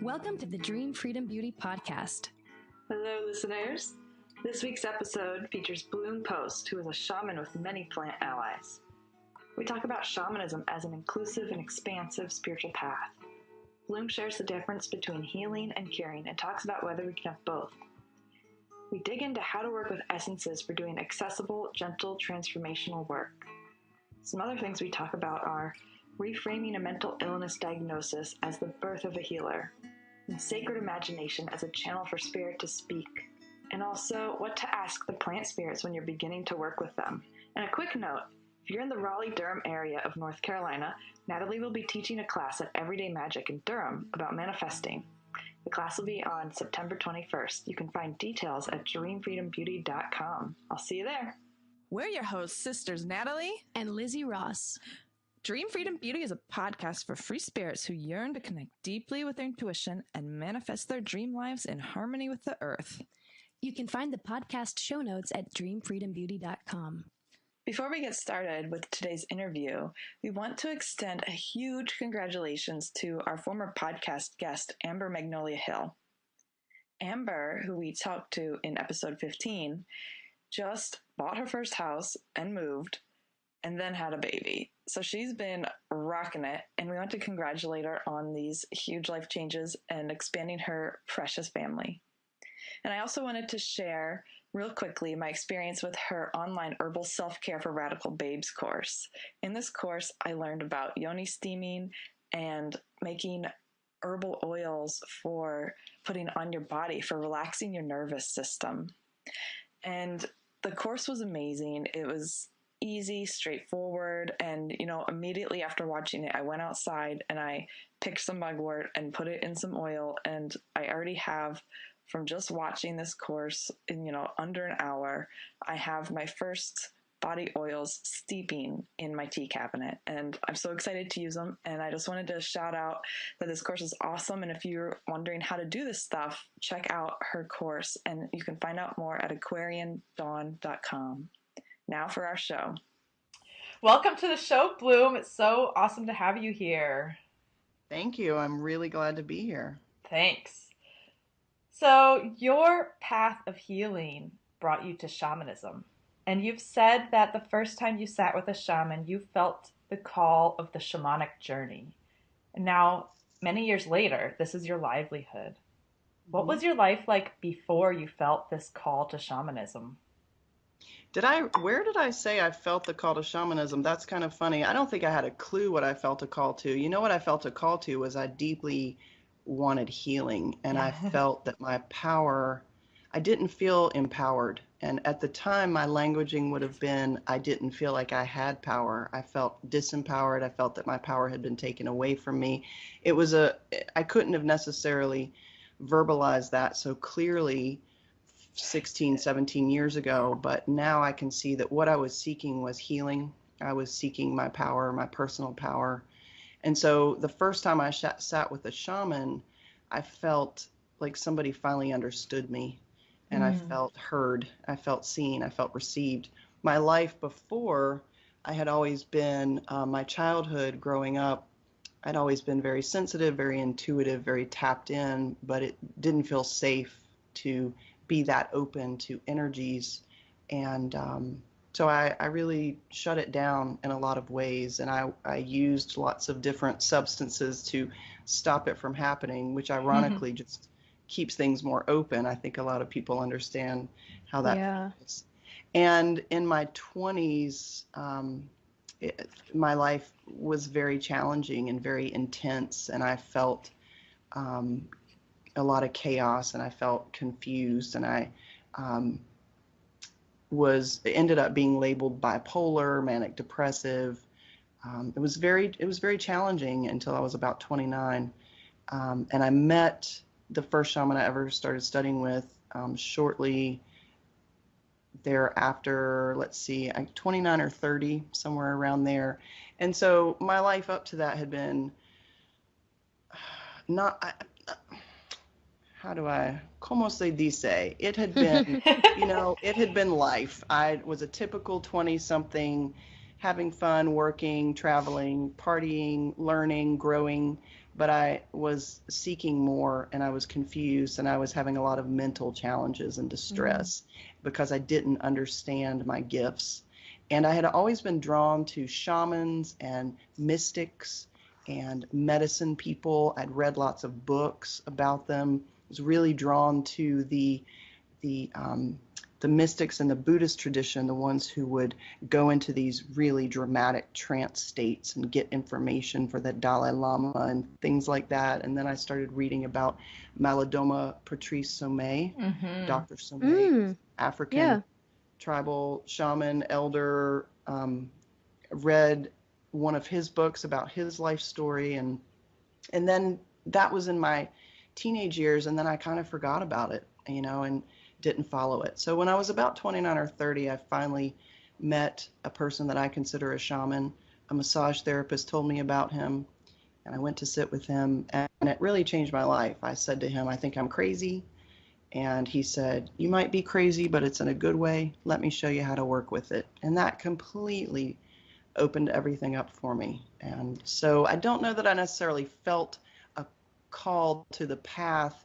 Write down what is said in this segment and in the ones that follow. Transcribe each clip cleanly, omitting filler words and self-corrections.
Welcome to the Dream Freedom Beauty Podcast. Hello, listeners. This week's episode features Bloom Post, who is a shaman with many plant allies. We talk about shamanism as an inclusive and expansive spiritual path. Bloom shares the difference between healing and curing and talks about whether we can have both. We dig into how to work with essences for doing accessible, gentle, transformational work. Some other things we talk about are reframing a mental illness diagnosis as the birth of a healer, and sacred imagination as a channel for spirit to speak, and also what to ask the plant spirits when you're beginning to work with them. And a quick note, if you're in the Raleigh-Durham area of North Carolina, Natalie will be teaching a class at Everyday Magic in Durham about manifesting. The class will be on September 21st. You can find details at dreamfreedombeauty.com. I'll see you there. We're your hosts, sisters Natalie and Lizzie Ross. Dream Freedom Beauty is a podcast for free spirits who yearn to connect deeply with their intuition and manifest their dream lives in harmony with the earth. You can find the podcast show notes at dreamfreedombeauty.com. Before we get started with today's interview, we want to extend a huge congratulations to our former podcast guest, Amber Magnolia Hill. Amber, who we talked to in episode 15, just bought her first house and moved, and then had a baby. So she's been rocking it, and we want to congratulate her on these huge life changes and expanding her precious family. And I also wanted to share real quickly my experience with her online Herbal Self-Care for Radical Babes course. In this course, I learned about yoni steaming and making herbal oils for putting on your body for relaxing your nervous system. And the course was amazing. It was easy, straightforward, and immediately after watching it, I went outside and I picked some mugwort and put it in some oil, and I already have, from just watching this course in under an hour, I have my first body oils steeping in my tea cabinet, and I'm so excited to use them. And I just wanted to shout out that this course is awesome, and if you're wondering how to do this stuff, check out her course, and you can find out more at aquariandawn.com. Now for our show. Welcome to the show, Bloom. It's so awesome to have you here. Thank you. I'm really glad to be here. Thanks. So your path of healing brought you to shamanism. And you've said that the first time you sat with a shaman, you felt the call of the shamanic journey. And now, many years later, this is your livelihood. What was your life like before you felt this call to shamanism? Where did I say I felt the call to shamanism? That's kind of funny. I don't think I had a clue what I felt a call to. You know what I felt a call to was I deeply wanted healing, and I felt that my power, I didn't feel empowered. And at the time, my languaging would have been, I didn't feel like I had power. I felt disempowered. I felt that my power had been taken away from me. I couldn't have necessarily verbalized that so clearly 16, 17 years ago, but now I can see that what I was seeking was healing. I was seeking my power, my personal power. And so the first time I sat with a shaman, I felt like somebody finally understood me, and I felt heard, I felt seen, I felt received. My life before, I had always been, my childhood growing up, I'd always been very sensitive, very intuitive, very tapped in, but it didn't feel safe to be that open to energies. And so I really shut it down in a lot of ways, and I used lots of different substances to stop it from happening, which ironically just keeps things more open. I think a lot of people understand how that feels. And in my 20s, my life was very challenging and very intense, and I felt a lot of chaos, and I felt confused, and I ended up being labeled bipolar, manic depressive. It was very challenging until I was about 29, and I met the first shaman I ever started studying with shortly thereafter. Let's see, 29 or 30, somewhere around there. And so my life up to that had been como se dice? It had been, it had been life. I was a typical 20-something, having fun, working, traveling, partying, learning, growing. but I was seeking more, and I was confused, and I was having a lot of mental challenges and distress because I didn't understand my gifts. And I had always been drawn to shamans and mystics and medicine people. I'd read lots of books about them. I was really drawn to the the mystics in the Buddhist tradition, the ones who would go into these really dramatic trance states and get information for the Dalai Lama and things like that. And then I started reading about Malidoma Patrice Somé, Dr. Somé, African Yeah. tribal shaman, elder. Read one of his books about his life story, and then that was in my teenage years, and then I kind of forgot about it, and didn't follow it. So when I was about 29 or 30, I finally met a person that I consider a shaman. A massage therapist told me about him, and I went to sit with him, and it really changed my life. I said to him, I think I'm crazy. And he said, you might be crazy, but it's in a good way. Let me show you how to work with it. And that completely opened everything up for me. And so I don't know that I necessarily felt a call to the path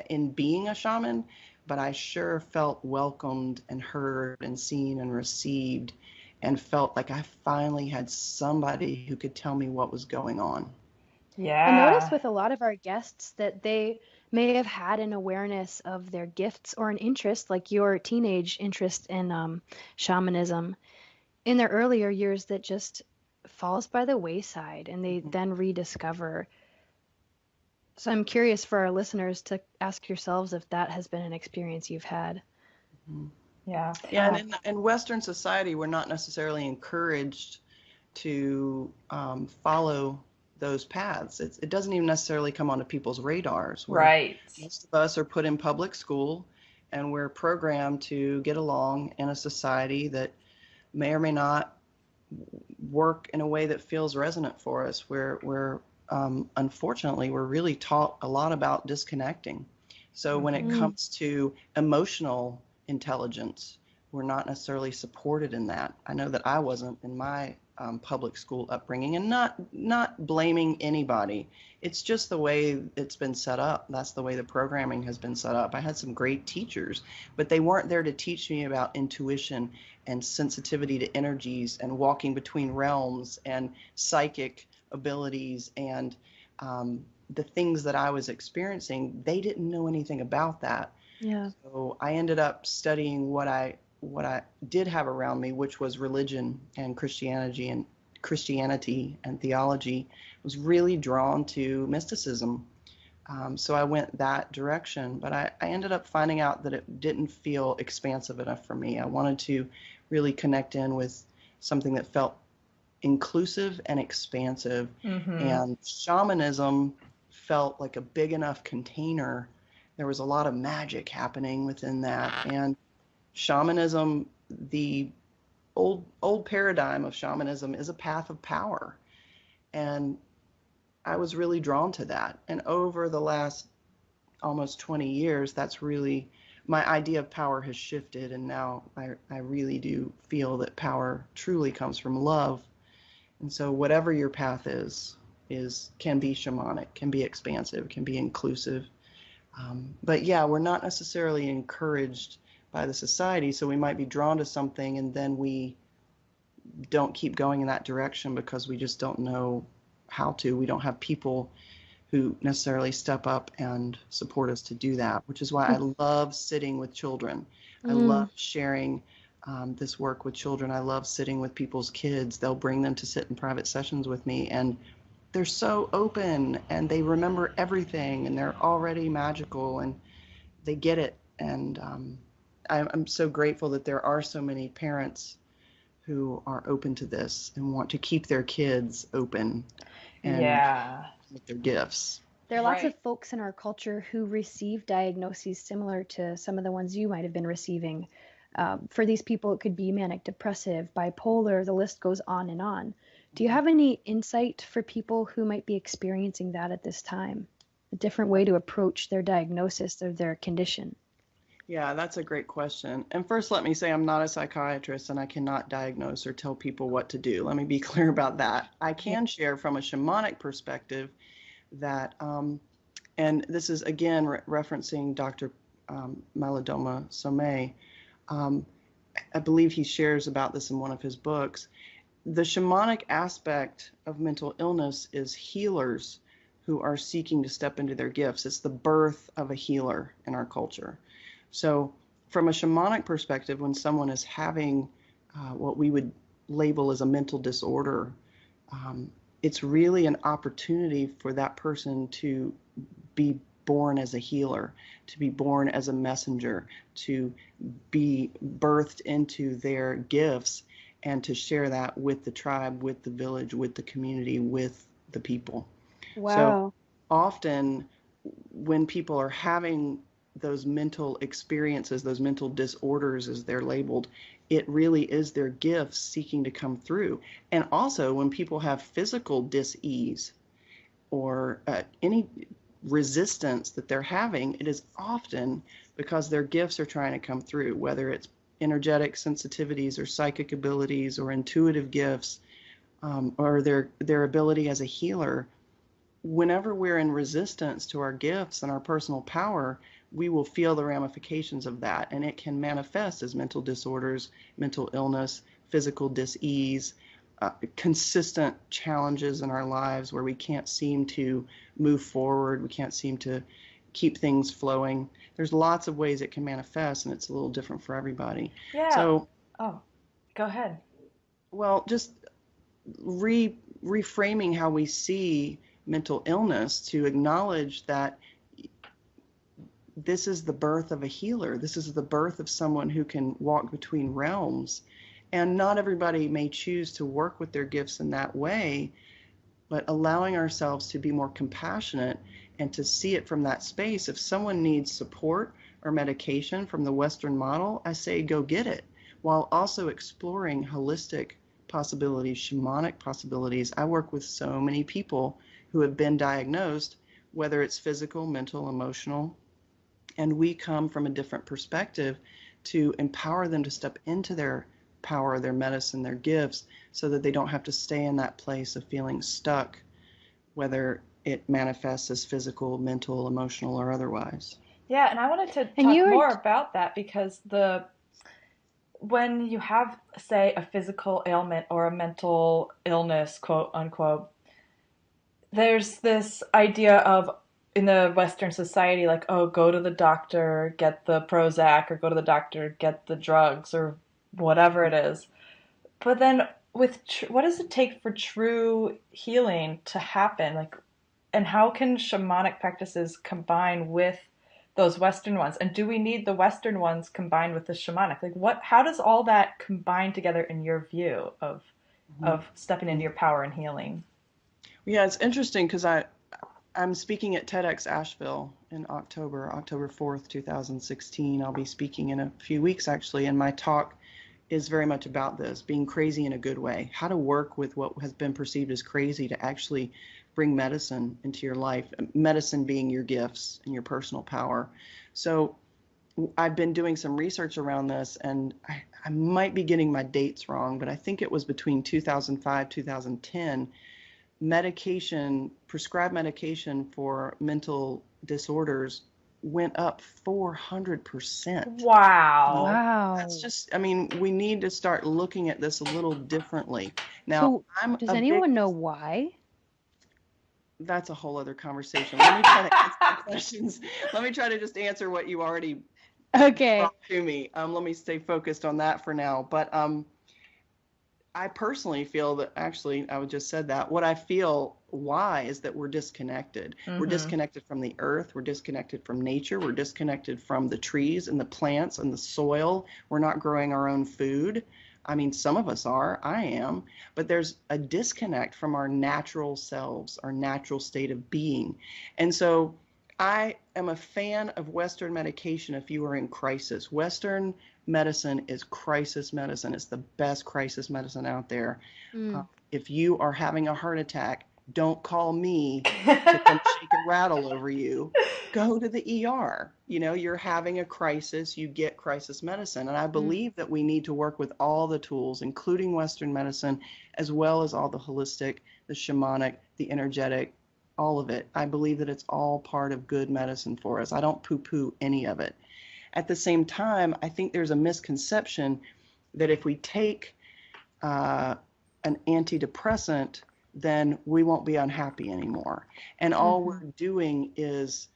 in being a shaman, but I sure felt welcomed and heard and seen and received, and felt like I finally had somebody who could tell me what was going on. I notice with a lot of our guests that they may have had an awareness of their gifts or an interest, like your teenage interest in shamanism, in their earlier years that just falls by the wayside and they then rediscover. So I'm curious for our listeners to ask yourselves if that has been an experience you've had. Yeah. Yeah, and in Western society, we're not necessarily encouraged to follow those paths. It doesn't even necessarily come onto people's radars. Right. Most of us are put in public school, and we're programmed to get along in a society that may or may not work in a way that feels resonant for us. Unfortunately, we're really taught a lot about disconnecting. So when it comes to emotional intelligence, we're not necessarily supported in that. I know that I wasn't in my public school upbringing, and not blaming anybody. It's just the way it's been set up. That's the way the programming has been set up. I had some great teachers, but they weren't there to teach me about intuition and sensitivity to energies and walking between realms and psychic abilities and the things that I was experiencing. They didn't know anything about that. Yeah. So I ended up studying what I did have around me, which was religion and Christianity and theology. I was really drawn to mysticism. So I went that direction, but I ended up finding out that it didn't feel expansive enough for me. I wanted to really connect in with something that felt inclusive and expansive. And shamanism felt like a big enough container. There was a lot of magic happening within that. And shamanism, the old paradigm of shamanism, is a path of power. And I was really drawn to that. And over the last almost 20 years, that's really, my idea of power has shifted. And now I really do feel that power truly comes from love. And so whatever your path is can be shamanic, can be expansive, can be inclusive. But yeah, we're not necessarily encouraged by the society. So we might be drawn to something and then we don't keep going in that direction because we just don't know how to. We don't have people who necessarily step up and support us to do that, which is why I love sitting with children. I love sharing this work with children. I love sitting with people's kids. They'll bring them to sit in private sessions with me, and they're so open and they remember everything and they're already magical and they get it. And I'm so grateful that there are so many parents who are open to this and want to keep their kids open and with their gifts. There are lots of folks in our culture who receive diagnoses similar to some of the ones you might have been receiving. For these people, it could be manic depressive, bipolar, the list goes on and on. Do you have any insight for people who might be experiencing that at this time? A different way to approach their diagnosis of their condition? Yeah, that's a great question. And first, let me say I'm not a psychiatrist and I cannot diagnose or tell people what to do. Let me be clear about that. I can share from a shamanic perspective that, and this is again referencing Dr. Malidoma Somé. I believe he shares about this in one of his books. The shamanic aspect of mental illness is healers who are seeking to step into their gifts. It's the birth of a healer in our culture. So from a shamanic perspective, when someone is having what we would label as a mental disorder, it's really an opportunity for that person to be born as a healer, to be born as a messenger, to be birthed into their gifts, and to share that with the tribe, with the village, with the community, with the people. Wow. So often when people are having those mental experiences, those mental disorders as they're labeled, it really is their gifts seeking to come through. And also when people have physical dis-ease or any resistance that they're having, it is often because their gifts are trying to come through, whether it's energetic sensitivities or psychic abilities or intuitive gifts, or their ability as a healer. Whenever we're in resistance to our gifts and our personal power, we will feel the ramifications of that, and it can manifest as mental disorders, mental illness, physical dis-ease, consistent challenges in our lives where we can't seem to move forward, we can't seem to keep things flowing. There's lots of ways it can manifest, and it's a little different for everybody. Yeah. So, oh, go ahead. Well, just reframing how we see mental illness to acknowledge that this is the birth of a healer. This is the birth of someone who can walk between realms. And not everybody may choose to work with their gifts in that way, but allowing ourselves to be more compassionate and to see it from that space. If someone needs support or medication from the Western model, I say go get it, while also exploring holistic possibilities, shamanic possibilities. I work with so many people who have been diagnosed, whether it's physical, mental, emotional, and we come from a different perspective to empower them to step into their power, their medicine, their gifts, so that they don't have to stay in that place of feeling stuck, whether it manifests as physical, mental, emotional, or otherwise. Yeah, and I wanted to talk more about that because when you have, say, a physical ailment or a mental illness, quote unquote, there's this idea of, in the Western society, like, oh, go to the doctor, get the Prozac, or go to the doctor, get the drugs, or whatever it is. But then what does it take for true healing to happen? Like, and how can shamanic practices combine with those Western ones? And do we need the Western ones combined with the shamanic? Like, how does all that combine together in your view of stepping into your power and healing? Yeah, it's interesting because I'm speaking at TEDx Asheville in October 4th, 2016. I'll be speaking in a few weeks, actually, and my talk is very much about this, being crazy in a good way, how to work with what has been perceived as crazy to actually bring medicine into your life, medicine being your gifts and your personal power. So I've been doing some research around this, and I might be getting my dates wrong, but I think it was between 2005, 2010, prescribed medication for mental disorders went up 400%. Wow. That's just, we need to start looking at this a little differently. Now, so does anyone know why? That's a whole other conversation. Let me try to answer the questions. Let me try to just answer what you already brought to me. Let me stay focused on that for now. But I personally feel that, actually, I just said that. What I feel why is that we're disconnected. Mm-hmm. We're disconnected from the earth. We're disconnected from nature. We're disconnected from the trees and the plants and the soil. We're not growing our own food. Some of us are, I am, but there's a disconnect from our natural selves, our natural state of being. And so I am a fan of Western medication if you are in crisis. Western medicine is crisis medicine. It's the best crisis medicine out there. If you are having a heart attack, don't call me to come shake and rattle over you. Go to the ER. You're having a crisis, you get crisis medicine. And I believe that we need to work with all the tools, including Western medicine, as well as all the holistic, the shamanic, the energetic, all of it. I believe that it's all part of good medicine for us. I don't poo-poo any of it. At the same time, I think there's a misconception that if we take an antidepressant, then we won't be unhappy anymore. And all we're doing is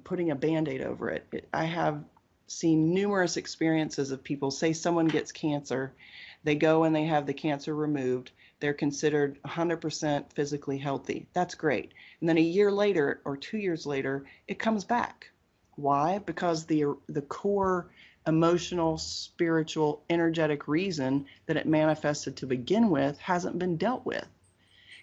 putting a Band-Aid over it. I have seen numerous experiences of people, say someone gets cancer, they go and they have the cancer removed, they're considered 100% physically healthy. That's great. And then a year later or 2 years later, it comes back. Why? Because the core emotional, spiritual, energetic reason that it manifested to begin with hasn't been dealt with.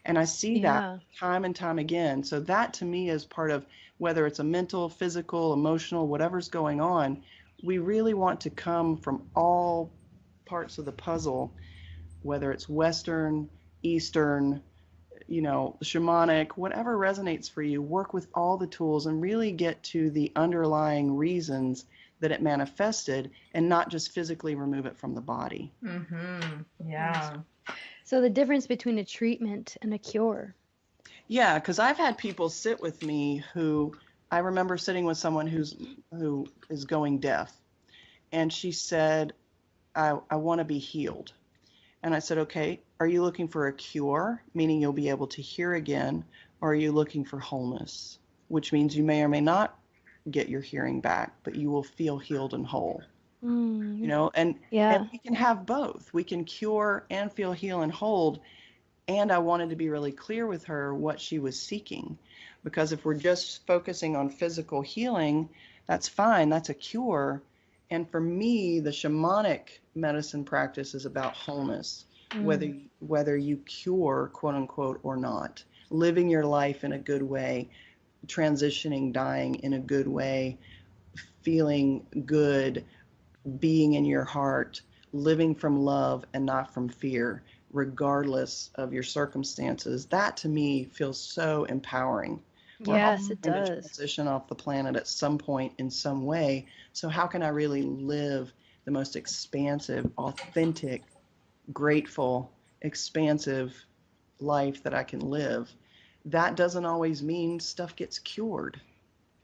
And I see that time and time again. So that to me is part of, whether it's a mental, physical, emotional, whatever's going on, we really want to come from all parts of the puzzle, whether it's Western, Eastern, shamanic, whatever resonates for you, work with all the tools and really get to the underlying reasons that it manifested and not just physically remove it from the body. Yeah. So the difference between a treatment and a cure. Yeah, because I've had people sit with me who, I remember sitting with someone who is going deaf, and she said, I want to be healed. And I said, okay, are you looking for a cure, meaning you'll be able to hear again, or are you looking for wholeness, which means you may or may not get your hearing back, but you will feel healed and whole. And we can have both. We can cure and feel heal and hold. And I wanted to be really clear with her what she was seeking, because if we're just focusing on physical healing, that's fine. That's a cure. And for me, the shamanic medicine practice is about wholeness, whether you cure, quote unquote, or not, living your life in a good way, transitioning, dying in a good way, feeling good, being in your heart, living from love and not from fear, regardless of your circumstances. That to me feels so empowering. Yes, it does. To transition off the planet at some point in some way. So how can I really live the most expansive, authentic, grateful, expansive life that I can live? That doesn't always mean stuff gets cured.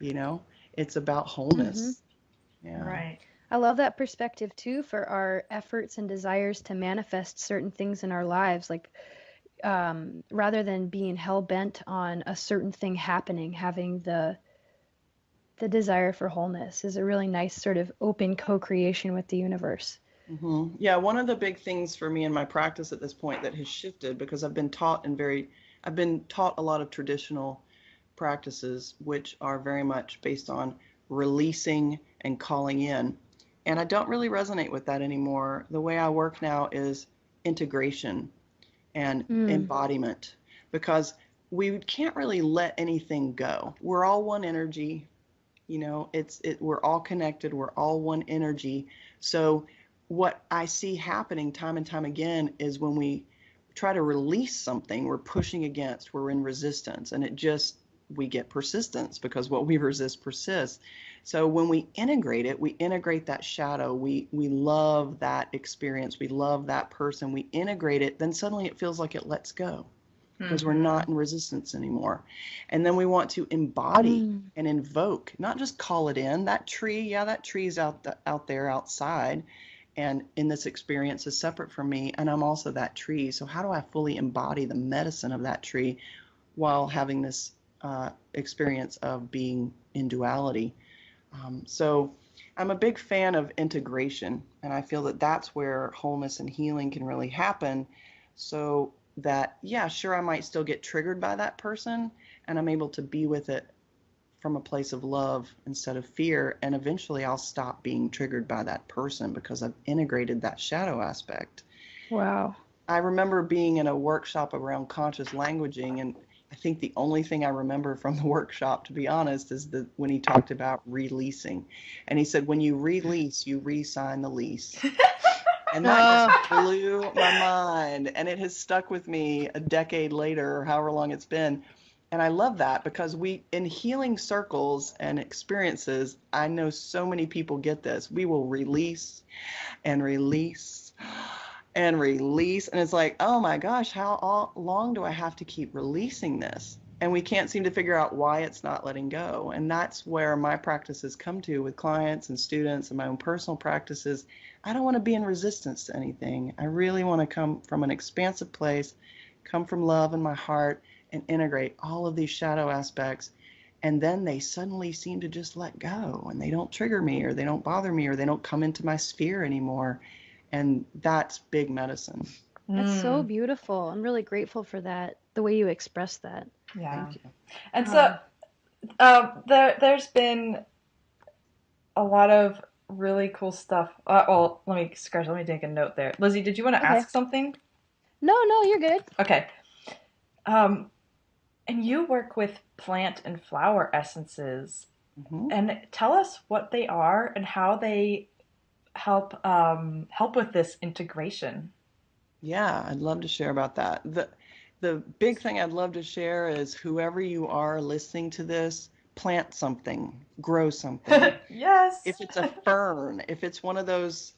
It's about wholeness. Yeah. Right. I love that perspective too, for our efforts and desires to manifest certain things in our lives, like rather than being hell bent on a certain thing happening, having the desire for wholeness is a really nice sort of open co-creation with the universe. Yeah, one of the big things for me in my practice at this point that has shifted, because I've been taught a lot of traditional practices, which are very much based on releasing and calling in. And I don't really resonate with that anymore. The way I work now is integration and embodiment, because we can't really let anything go. We're all one energy, we're all connected. We're all one energy. So what I see happening time and time again is when we try to release something, we're pushing against, we're in resistance, and we get persistence, because what we resist persists. So when we integrate it, we integrate that shadow, we love that experience, we love that person, we integrate it, then suddenly it feels like it lets go, because we're not in resistance anymore. And then we want to embody and invoke, not just call it in. That tree's out there outside, and in this experience is separate from me, and I'm also that tree. So how do I fully embody the medicine of that tree while having this experience of being in duality? So I'm a big fan of integration, and I feel that that's where wholeness and healing can really happen. So that, sure, I might still get triggered by that person, and I'm able to be with it from a place of love instead of fear. And eventually I'll stop being triggered by that person because I've integrated that shadow aspect. Wow. I remember being in a workshop around conscious languaging, and I think the only thing I remember from the workshop, to be honest, is when he talked about releasing. And he said, when you release, you re-sign the lease. And that just blew my mind. And it has stuck with me a decade later, or however long it's been. And I love that, because in healing circles and experiences, I know so many people get this. We will release and release and release. And it's like, oh my gosh, how long do I have to keep releasing this? and we can't seem to figure out why it's not letting go. And that's where my practices come to with clients and students and my own personal practices. I don't want to be in resistance to anything. I really want to come from an expansive place, come from love in my heart, and integrate all of these shadow aspects. And then they suddenly seem to just let go, and they don't trigger me, or they don't bother me, or they don't come into my sphere anymore. And that's big medicine. That's so beautiful. I'm really grateful for that, the way you express that. Yeah. Thank you. And so there's been a lot of really cool stuff. Well, let me take a note there. Lizzie, did you want to ask something? No, you're good. Okay. And you work with plant and flower essences. And tell us what they are and how they help with this integration. Yeah, I'd love to share about that. The big thing I'd love to share is whoever you are listening to this, plant something, grow something. Yes. If it's a fern, if it's one of those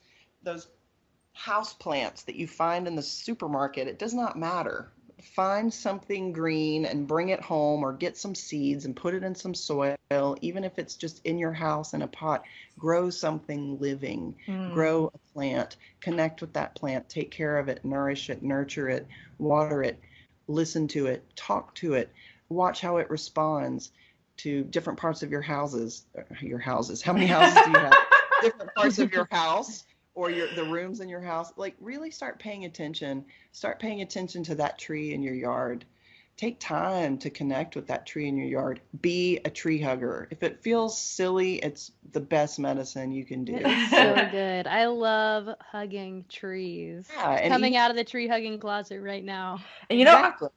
house plants that you find in the supermarket, it does not matter. Find something green and bring it home, or get some seeds and put it in some soil, even if it's just in your house in a pot. Grow something living, grow a plant, connect with that plant, take care of it, nourish it, nurture it, water it, listen to it, talk to it, watch how it responds to different parts of your houses. How many houses do you have? Different parts of your house, or the rooms in your house. Like, really start paying attention to that tree in your yard. Take time to connect with that tree in your yard. Be a tree hugger. If it feels silly, it's the best medicine you can do. It's so good. I love hugging trees. Yeah, Coming out of the tree hugging closet right now. And you know, exactly.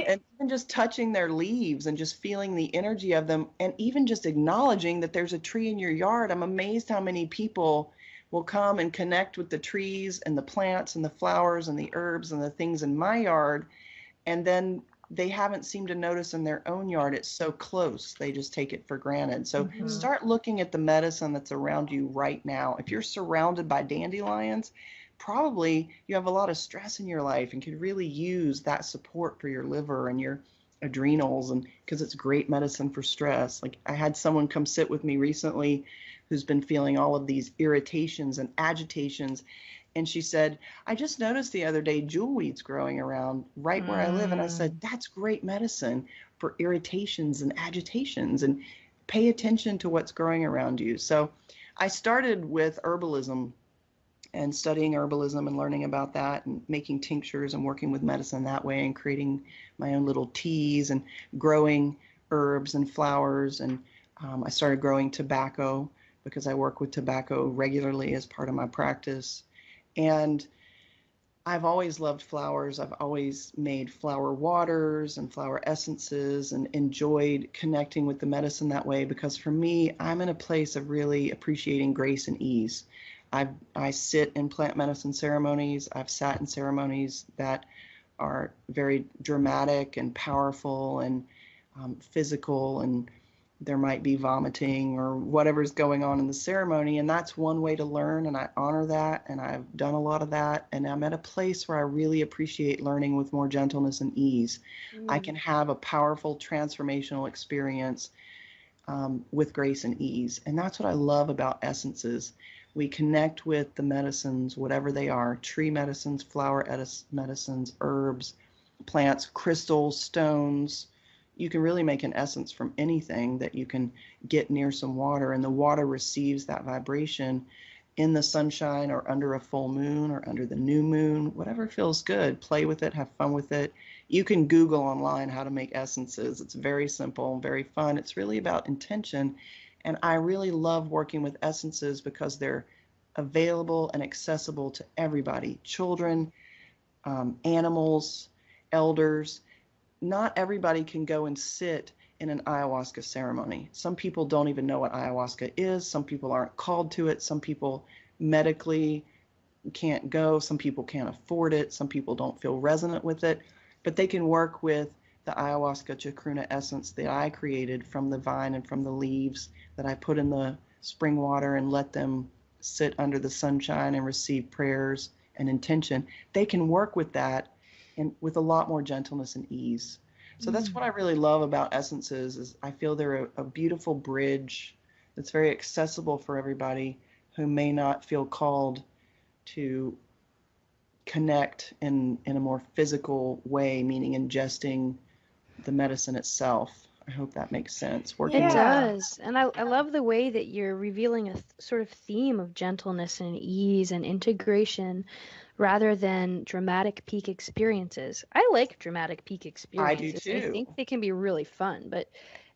And even just touching their leaves and just feeling the energy of them, and even just acknowledging that there's a tree in your yard. I'm amazed how many people will come and connect with the trees and the plants and the flowers and the herbs and the things in my yard, and then they haven't seemed to notice in their own yard. It's so close. They just take it for granted. So start looking at the medicine that's around you right now. If you're surrounded by dandelions, probably you have a lot of stress in your life and could really use that support for your liver and your adrenals, and because it's great medicine for stress. Like, I had someone come sit with me recently who's been feeling all of these irritations and agitations. And she said, I just noticed the other day jewelweeds growing around right where I live. And I said, that's great medicine for irritations and agitations, and pay attention to what's growing around you. So I started with herbalism and studying herbalism and learning about that and making tinctures and working with medicine that way and creating my own little teas and growing herbs and flowers. And I started growing tobacco because I work with tobacco regularly as part of my practice. And I've always loved flowers. I've always made flower waters and flower essences and enjoyed connecting with the medicine that way, because for me, I'm in a place of really appreciating grace and ease. I sit in plant medicine ceremonies. I've sat in ceremonies that are very dramatic and powerful and physical, and there might be vomiting or whatever's going on in the ceremony. And that's one way to learn. And I honor that. And I've done a lot of that. And I'm at a place where I really appreciate learning with more gentleness and ease. I can have a powerful transformational experience with grace and ease. And that's what I love about essences. We connect with the medicines, whatever they are, tree medicines, flower medicines, herbs, plants, crystals, stones. You can really make an essence from anything that you can get near some water, and the water receives that vibration in the sunshine or under a full moon or under the new moon, whatever feels good. Play with it, have fun with it. You can Google online how to make essences. It's very simple, very fun. It's really about intention. And I really love working with essences because they're available and accessible to everybody, children, animals, elders. Not everybody can go and sit in an ayahuasca ceremony. Some people don't even know what ayahuasca is. Some people aren't called to it. Some people medically can't go. Some people can't afford it. Some people don't feel resonant with it. But they can work with the ayahuasca chacruna essence that I created from the vine and from the leaves that I put in the spring water and let them sit under the sunshine and receive prayers and intention. They can work with that and with a lot more gentleness and ease. So that's what I really love about essences is I feel they're a beautiful bridge that's very accessible for everybody who may not feel called to connect in a more physical way, meaning ingesting the medicine itself. I hope that makes sense. Working It with does. And I love the way that you're revealing a sort of theme of gentleness and ease and integration rather than dramatic peak experiences. I like dramatic peak I do experiences. I too. think they can be really fun, but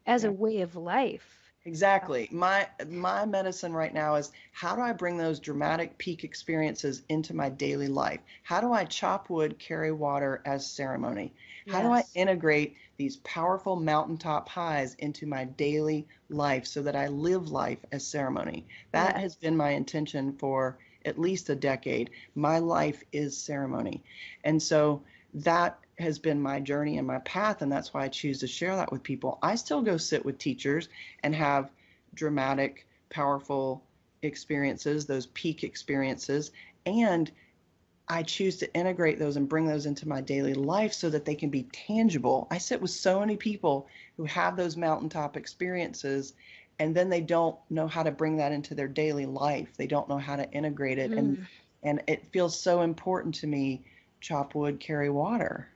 as a Yeah. way of life, Exactly. My medicine right now is how do I bring those dramatic peak experiences into my daily life? How do I chop wood, carry water as ceremony? How do I yes. integrate these powerful mountaintop highs into my daily life so that I live life as ceremony? That has Yes. been my intention for at least a decade. My life is ceremony. And so that has been my journey and my path, and that's why I choose to share that with people. I still go sit with teachers and have dramatic, powerful experiences, those peak experiences, and I choose to integrate those and bring those into my daily life so that they can be tangible. I sit with so many people who have those mountaintop experiences and then they don't know how to bring that into their daily life. They don't know how to integrate it, Mm, and it feels so important to me. Chop wood, carry water,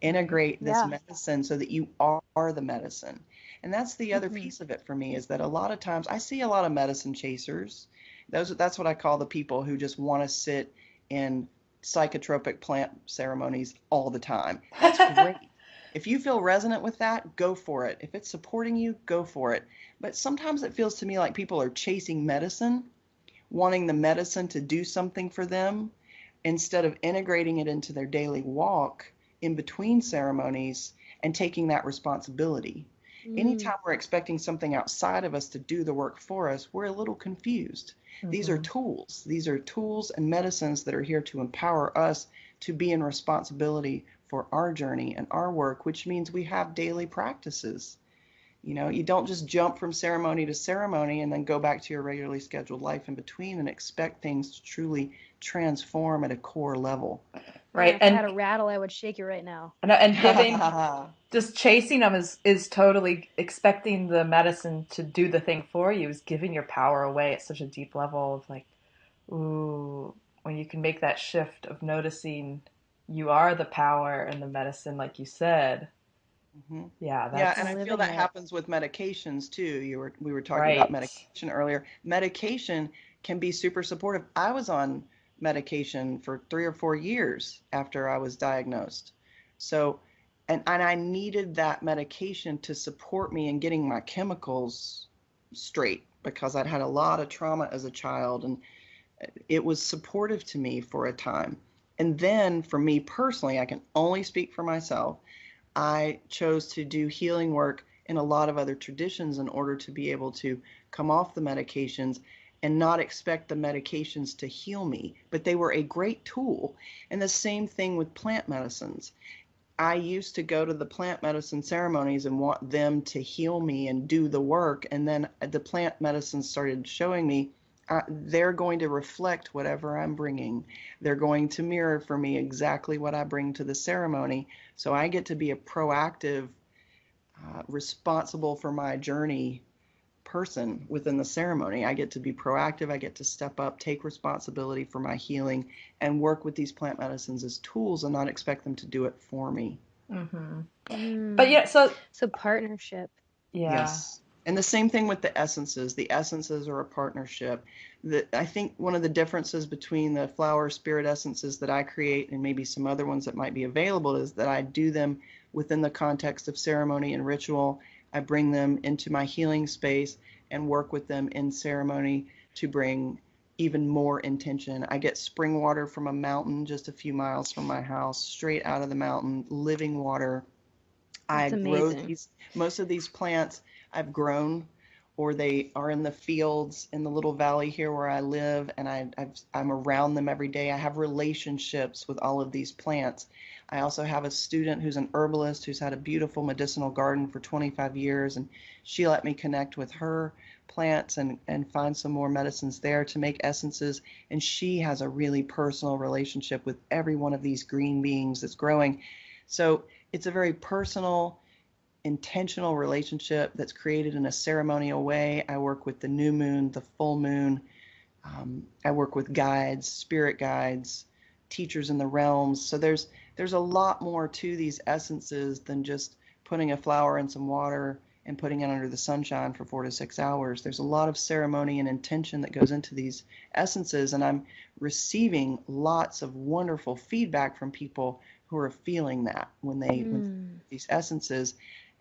integrate this yeah. medicine so that you are the medicine. And that's the other Hmm. piece of it for me is that a lot of times I see a lot of medicine chasers. That's what I call the people who just want to sit in psychotropic plant ceremonies all the time. That's great. If you feel resonant with that, go for it. If it's supporting you, go for it. But sometimes it feels to me like people are chasing medicine, wanting the medicine to do something for them instead of integrating it into their daily walk in between ceremonies and taking that responsibility. Mm, Anytime we're expecting something outside of us to do the work for us, we're a little confused. These are Mhm. tools. These are tools and medicines that are here to empower us to be in responsibility for our journey and our work, which means we have daily practices. You don't just jump from ceremony to ceremony and then go back to your regularly scheduled life in between and expect things to truly transform at a core level. man, Right. if I had a rattle, I would shake it right now. And giving, just chasing them is totally expecting the medicine to do the thing for you, is giving your power away at such a deep level of like, ooh, when you can make that shift of noticing you are the power and the medicine, like you said. hmm Yeah, Yeah, that's and I feel Living that it. happens with medications too. We were talking about right. medication earlier. Medication can be super supportive. I was on medication for 3 or 4 years after I was diagnosed. So, and I needed that medication to support me in getting my chemicals straight because I'd had a lot of trauma as a child, and it was supportive to me for a time. And then for me personally, I can only speak for myself. I chose to do healing work in a lot of other traditions in order to be able to come off the medications and not expect the medications to heal me, but they were a great tool. And the same thing with plant medicines. I used to go to the plant medicine ceremonies and want them to heal me and do the work. And then the plant medicine started showing me they're going to reflect whatever I'm bringing. They're going to mirror for me exactly what I bring to the ceremony. So I get to be a proactive, responsible for my journey person within the ceremony. I get to be proactive. I get to step up, take responsibility for my healing, and work with these plant medicines as tools and not expect them to do it for me. Hmm. But Mm. yeah, so So partnership. yeah. Yes. And the same thing with the essences. The essences are a partnership. I think one of the differences between the flower spirit essences that I create and maybe some other ones that might be available is that I do them within the context of ceremony and ritual. I bring them into my healing space and work with them in ceremony to bring even more intention. I get spring water from a mountain just a few miles from my house, straight out of the mountain, living water. I That's grow amazing. most of these plants I've grown, or they are in the fields in the little valley here where I live, and I'm around them every day. I have relationships with all of these plants. I also have a student who's an herbalist who's had a beautiful medicinal garden for 25 years, and she let me connect with her plants and find some more medicines there to make essences. And she has a really personal relationship with every one of these green beings that's growing. So it's a very personal, intentional relationship that's created in a ceremonial way. I work with the new moon, the full moon. I work with guides, spirit guides, teachers in the realms. So there's a lot more to these essences than just putting a flower in some water and putting it under the sunshine for 4 to 6 hours. There's a lot of ceremony and intention that goes into these essences, and I'm receiving lots of wonderful feedback from people who are feeling that when they these essences.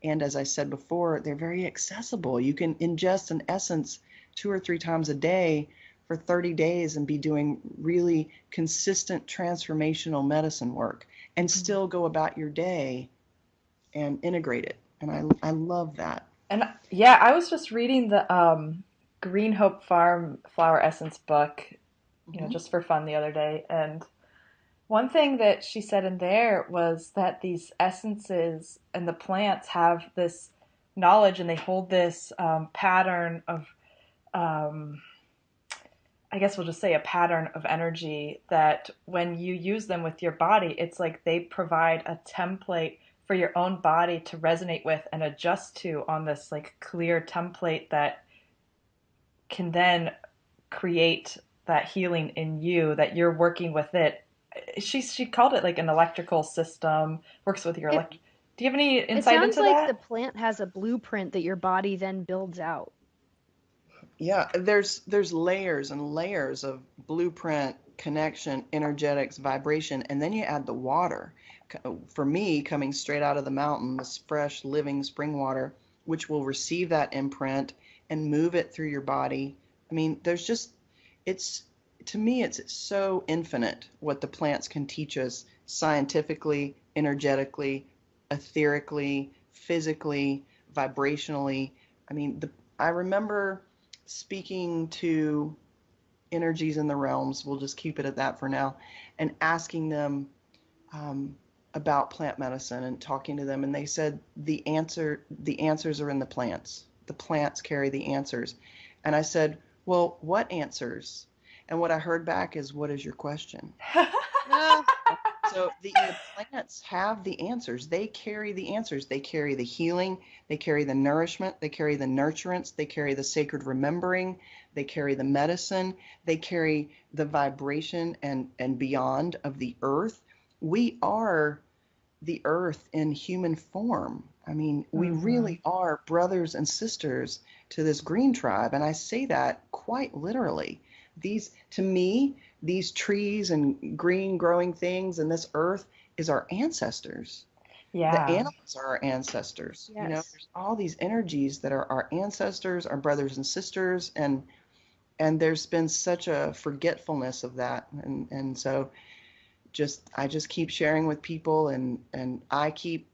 And as I said before, they're very accessible. You can ingest an essence 2 or 3 times a day for 30 days and be doing really consistent transformational medicine work and still go about your day and integrate it. And I love that. And yeah, I was just reading the Green Hope Farm flower essence book, just for fun the other day. And one thing that she said in there was that these essences and the plants have this knowledge, and they hold this pattern of, I guess we'll just say a pattern of energy that when you use them with your body, it's like they provide a template for your own body to resonate with and adjust to on this like clear template that can then create that healing in you that you're working with it. She called it like an electrical system, works with your electric. Do you have any insight into that? It sounds like the plant has a blueprint that your body then builds out. Yeah, there's layers and layers of blueprint, connection, energetics, vibration, and then you add the water. For me, coming straight out of the mountain, this fresh, living spring water, which will receive that imprint and move it through your body. I mean, to me, it's so infinite what the plants can teach us scientifically, energetically, etherically, physically, vibrationally. I mean, I remember speaking to energies in the realms, we'll just keep it at that for now, and asking them about plant medicine and talking to them, and they said the answers are in the plants. The plants carry the answers. And I said, well, what answers? And what I heard back is, what is your question? So the plants have the answers. They carry the answers. They carry the healing. They carry the nourishment. They carry the nurturance. They carry the sacred remembering. They carry the medicine. They carry the vibration and beyond of the earth. We are the earth in human form. I mean, we really are brothers and sisters to this green tribe. And I say that quite literally. To me, these trees and green growing things and this earth is our ancestors. Yeah. The animals are our ancestors. Yes. There's all these energies that are our ancestors, our brothers and sisters, and there's been such a forgetfulness of that. And so I just keep sharing with people, and I keep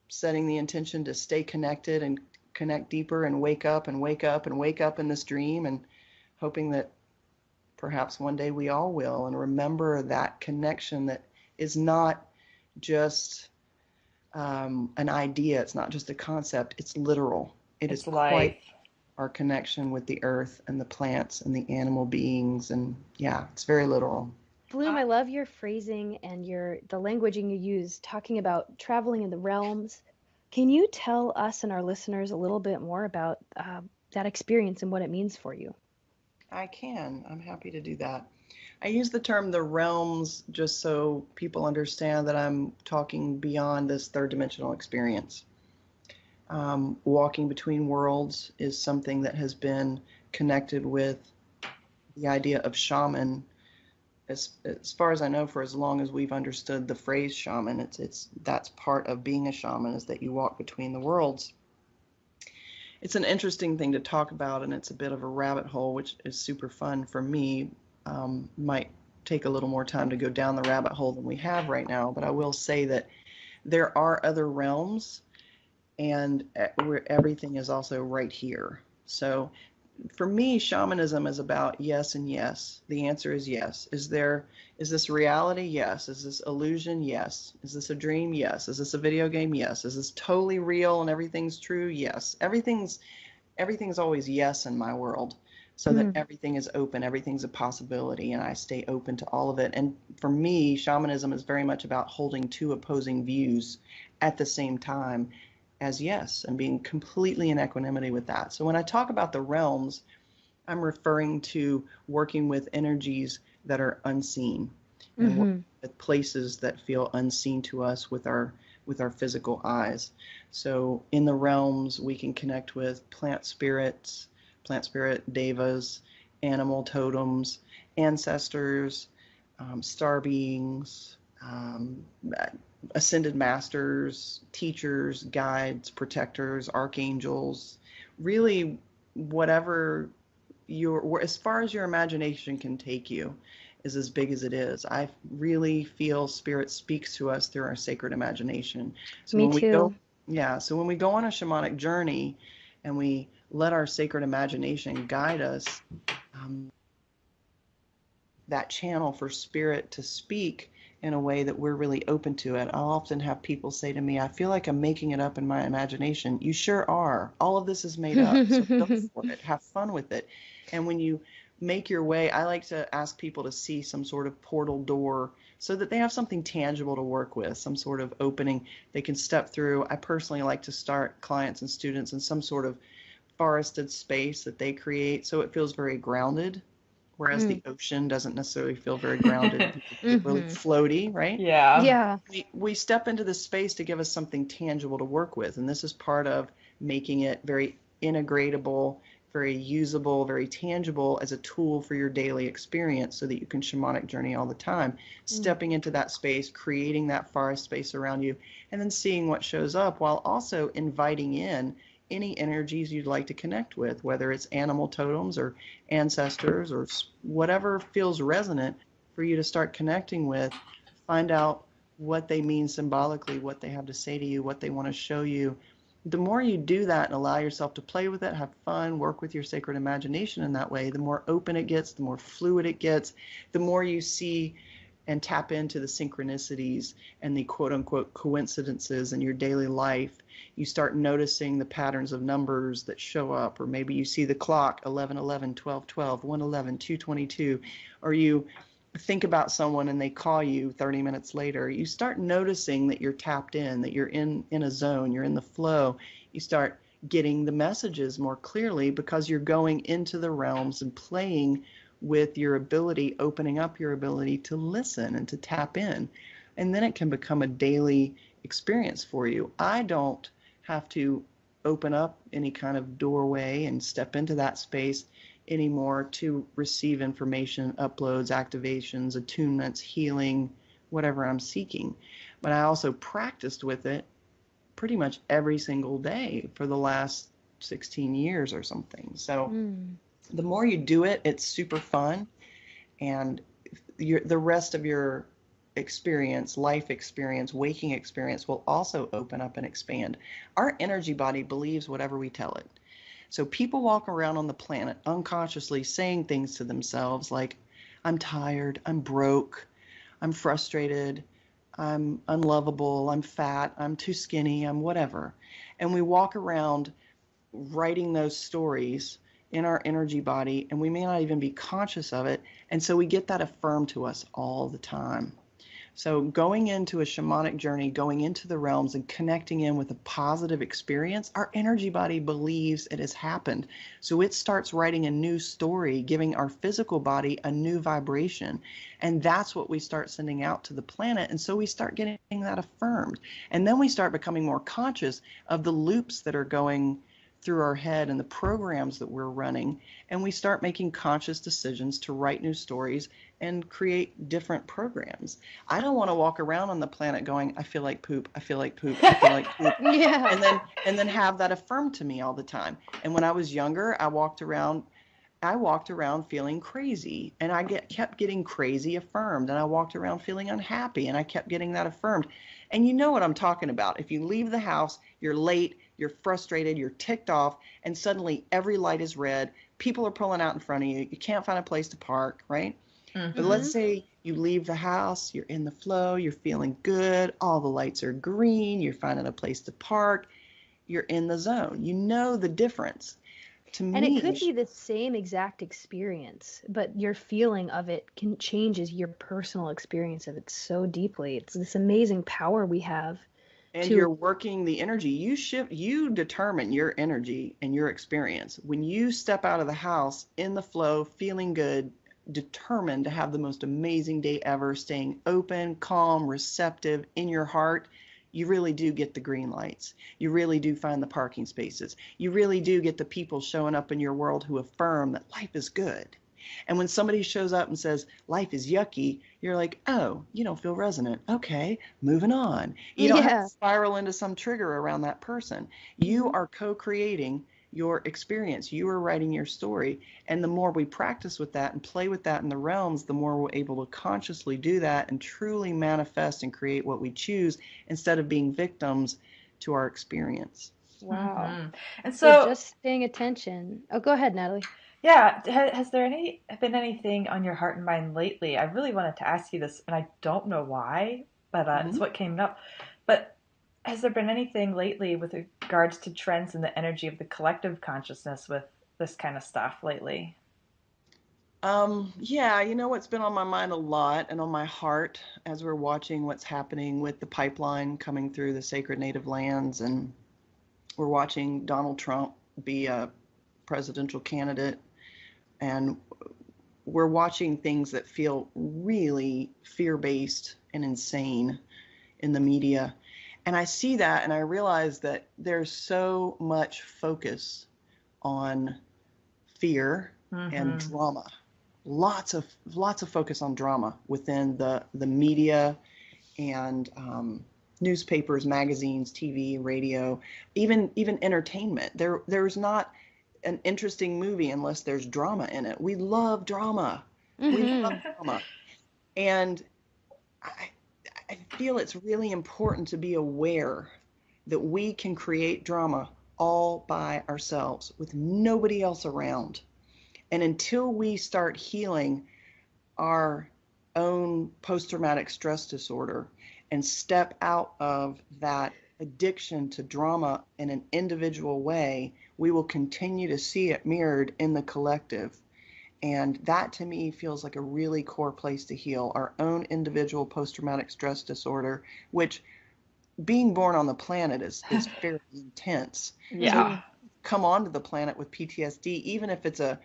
setting the intention to stay connected and connect deeper and wake up and wake up and wake up in this dream, and hoping that perhaps one day we all will, and remember that connection that is not just an idea. It's not just a concept. It's literal. It's life. Quite our connection with the earth and the plants and the animal beings. And yeah, it's very literal. Bloom, I love your phrasing and the languaging you use, talking about traveling in the realms. Can you tell us and our listeners a little bit more about that experience and what it means for you? I can. I'm happy to do that. I use the term the realms just so people understand that I'm talking beyond this third dimensional experience. Walking between worlds is something that has been connected with the idea of shaman. As far as I know, for as long as we've understood the phrase shaman, that's part of being a shaman, is that you walk between the worlds. It's an interesting thing to talk about, and it's a bit of a rabbit hole, which is super fun for me. Might take a little more time to go down the rabbit hole than we have right now, but I will say that there are other realms, and where everything is also right here. So for me, shamanism is about yes and yes. The answer is yes. Is this reality? Yes. Is this illusion? Yes. Is this a dream? Yes. Is this a video game? Yes. Is this totally real and everything's true? Yes. Everything's always yes in my world. so that everything is open, everything's a possibility, and I stay open to all of it. And for me, shamanism is very much about holding two opposing views at the same time as yes, and being completely in equanimity with that. So when I talk about the realms, I'm referring to working with energies that are unseen and working with places that feel unseen to us with our physical eyes. So in the realms, we can connect with plant spirits, plant spirit devas, animal totems, ancestors, star beings, ascended masters, teachers, guides, protectors, archangels, really whatever as far as your imagination can take you is as big as it is. I really feel spirit speaks to us through our sacred imagination. So Me when too. so when we go on a shamanic journey and we let our sacred imagination guide us, that channel for spirit to speak in a way that we're really open to it. I'll often have people say to me, I feel like I'm making it up in my imagination. You sure are. All of this is made up. So go for it. Have fun with it. And when you make your way, I like to ask people to see some sort of portal door so that they have something tangible to work with, some sort of opening they can step through. I personally like to start clients and students in some sort of forested space that they create so it feels very grounded. Whereas the ocean doesn't necessarily feel very grounded. People get really floaty, right? Yeah. Yeah. We step into this space to give us something tangible to work with. And this is part of making it very integratable, very usable, very tangible as a tool for your daily experience so that you can shamanic journey all the time. Stepping into that space, creating that forest space around you, and then seeing what shows up while also inviting in any energies you'd like to connect with, whether it's animal totems or ancestors or whatever feels resonant for you to start connecting with. Find out what they mean symbolically, what they have to say to you, what they want to show you. The more you do that and allow yourself to play with it, have fun, work with your sacred imagination in that way, the more open it gets, the more fluid it gets, the more you see and tap into the synchronicities and the quote unquote coincidences in your daily life. You start noticing the patterns of numbers that show up, or maybe you see the clock 11:11, 12:12, 1:11, 2:22, or you think about someone and they call you 30 minutes later. You start noticing that you're tapped in, that you're in a zone, you're in the flow. You start getting the messages more clearly because you're going into the realms and playing with your ability, opening up your ability to listen and to tap in. And then it can become a daily experience for you. I don't have to open up any kind of doorway and step into that space anymore to receive information, uploads, activations, attunements, healing, whatever I'm seeking. But I also practiced with it pretty much every single day for the last 16 years or something. So the more you do it, it's super fun, and the rest of your experience, life experience, waking experience will also open up and expand. Our energy body believes whatever we tell it. So people walk around on the planet unconsciously saying things to themselves like, I'm tired, I'm broke, I'm frustrated, I'm unlovable, I'm fat, I'm too skinny, I'm whatever. And we walk around writing those stories in our energy body, and we may not even be conscious of it. And so we get that affirmed to us all the time. So going into a shamanic journey, going into the realms and connecting in with a positive experience, our energy body believes it has happened. So it starts writing a new story, giving our physical body a new vibration. And that's what we start sending out to the planet. And so we start getting that affirmed. And then we start becoming more conscious of the loops that are going through our head and the programs that we're running, and we start making conscious decisions to write new stories and create different programs. I don't want to walk around on the planet going, I feel like poop, I feel like poop, I feel like poop. Yeah. And then have that affirmed to me all the time. And when I was younger, I walked around feeling crazy, and kept getting crazy affirmed, and I walked around feeling unhappy, and I kept getting that affirmed. And you know what I'm talking about. If you leave the house, you're late, you're frustrated, you're ticked off, and suddenly every light is red, people are pulling out in front of you, you can't find a place to park, right? But let's say you leave the house, you're in the flow, you're feeling good, all the lights are green, you're finding a place to park, you're in the zone. You know the difference. to And me, it could be the same exact experience, but your feeling of it can changes your personal experience of it so deeply. It's this amazing power we have and to, you're working the energy. You determine your energy and your experience. When you step out of the house in the flow, feeling good, determined to have the most amazing day ever, staying open, calm, receptive in your heart, you really do get the green lights. You really do find the parking spaces. You really do get the people showing up in your world who affirm that life is good. And when somebody shows up and says life is yucky, you're like, oh, you don't feel resonant. Okay, moving on. You don't have yeah. to spiral into some trigger around that person. You are co-creating your experience. You are writing your story. And the more we practice with that and play with that in the realms, the more we're able to consciously do that and truly manifest and create what we choose instead of being victims to our experience. Wow. And So so, just paying attention. Oh, go ahead, Natalie. yeah, has there been anything on your heart and mind lately? I really wanted to ask you this, and I don't know why, but it's Mhm. what came up. But has there been anything lately with regards to trends in the energy of the collective consciousness with this kind of stuff lately? Yeah, you know what's been on my mind a lot and on my heart as we're watching what's happening with the pipeline coming through the sacred native lands, and we're watching Donald Trump be a presidential candidate, and we're watching things that feel really fear-based and insane in the media. And I see that and I realize that there's so much focus on fear and Mm-hmm. drama. Lots of focus on drama within the media and newspapers, magazines, TV, radio, even entertainment. There's not an interesting movie unless there's drama in it. We love drama. We love Mm-hmm. drama. And I, I feel it's really important to be aware that we can create drama all by ourselves with nobody else around. And until we start healing our own post-traumatic stress disorder and step out of that addiction to drama in an individual way, we will continue to see it mirrored in the collective. And that to me feels like a really core place to heal our own individual post-traumatic stress disorder, which being born on the planet is fairly intense. So Mm-hmm. Yeah. come onto the planet with PTSD, even if it's a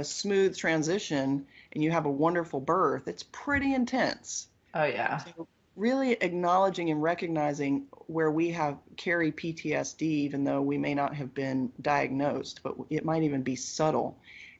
smooth transition and you have a wonderful birth, it's pretty intense. Oh, yeah. So really acknowledging and recognizing where we have carry PTSD, even though we may not have been diagnosed, but it might even be subtle,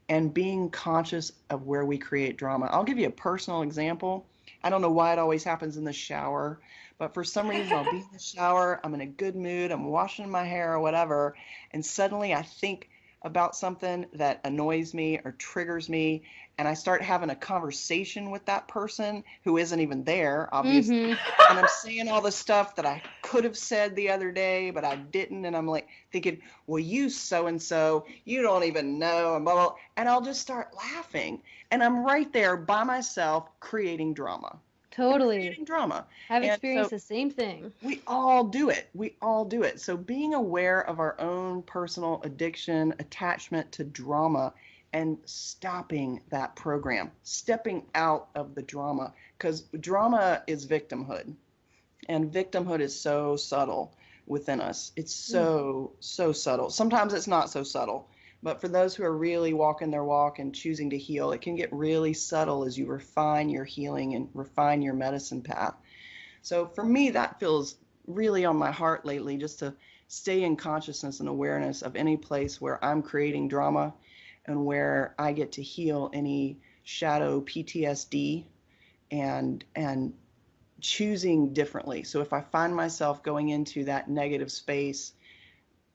and being conscious of where we create drama. I'll give you a personal example. I don't know why it always happens in the shower, but for some reason I'll be in the shower, I'm in a good mood, I'm washing my hair or whatever, and suddenly I think about something that annoys me or triggers me, and I start having a conversation with that person who isn't even there, obviously. Mm-hmm. And I'm saying all the stuff that I could have said the other day, but I didn't. And I'm like thinking, well, you so and so, you don't even know, and blah, blah. And I'll just start laughing. And I'm right there by myself creating drama. I'm Totally. creating drama. I've And experienced so the same thing. we all do it. We all do it. So being aware of our own personal addiction, attachment to drama, and stopping that program, stepping out of the drama, because drama is victimhood, and victimhood is so subtle within us. It's so subtle. Sometimes it's not so subtle, but for those who are really walking their walk and choosing to heal, it can get really subtle as you refine your healing and refine your medicine path. So for me, that feels really on my heart lately, just to stay in consciousness and awareness of any place where I'm creating drama and where I get to heal any shadow PTSD and choosing differently. So if I find myself going into that negative space,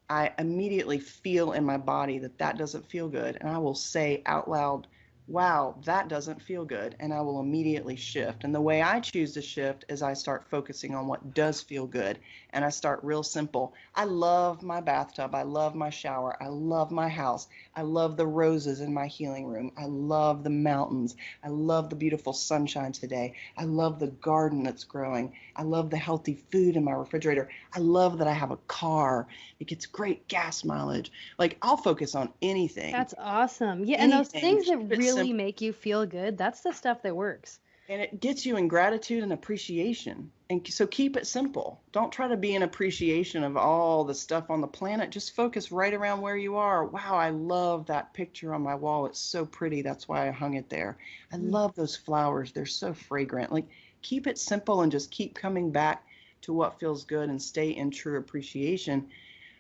I immediately feel in my body that that doesn't feel good. And I will say out loud, wow, that doesn't feel good. And I will immediately shift. And the way I choose to shift is I start focusing on what does feel good. And I start real simple. I love my bathtub. I love my shower. I love my house. I love the roses in my healing room. I love the mountains. I love the beautiful sunshine today. I love the garden that's growing. I love the healthy food in my refrigerator. I love that I have a car. It gets great gas mileage. Like, I'll focus on anything. That's awesome. Yeah, and those Anything. things that Keep it really simple. make you feel good, that's the stuff that works. And it gets you in gratitude and appreciation. And so keep it simple. Don't try to be in appreciation of all the stuff on the planet. Just focus right around where you are. Wow, I love that picture on my wall. It's so pretty. That's why I hung it there. I love those flowers. They're so fragrant. Like, keep it simple and just keep coming back to what feels good and stay in true appreciation.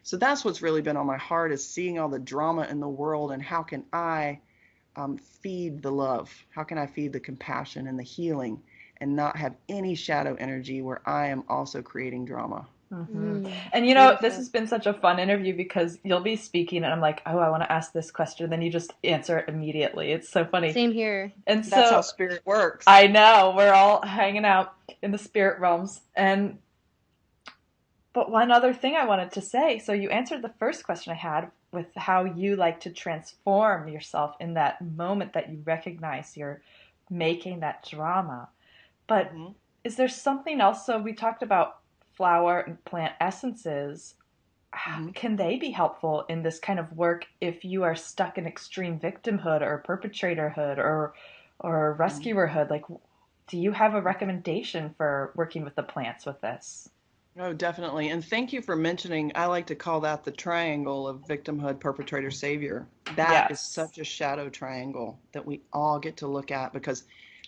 So that's what's really been on my heart, is seeing all the drama in the world, and how can I feed the love? How can I feed the compassion and the healing and not have any shadow energy where I am also creating drama? Mm-hmm. And you know, this has been such a fun interview because you'll be speaking and I'm like, oh, I want to ask this question. Then you just answer it immediately. It's so funny. Same here. And that's so, how spirit works. I know, we're all hanging out in the spirit realms. But one other thing I wanted to say, so you answered the first question I had with how you like to transform yourself in that moment that you recognize you're making that drama. But is there something else? So we talked about flower and plant essences. Can they be helpful in this kind of work if you are stuck in extreme victimhood or perpetratorhood or rescuerhood? Like, do you have a recommendation for working with the plants with this? Oh, definitely. And thank you for mentioning, I like to call that the triangle of victimhood, perpetrator, savior. That is such a shadow triangle that we all get to look at, because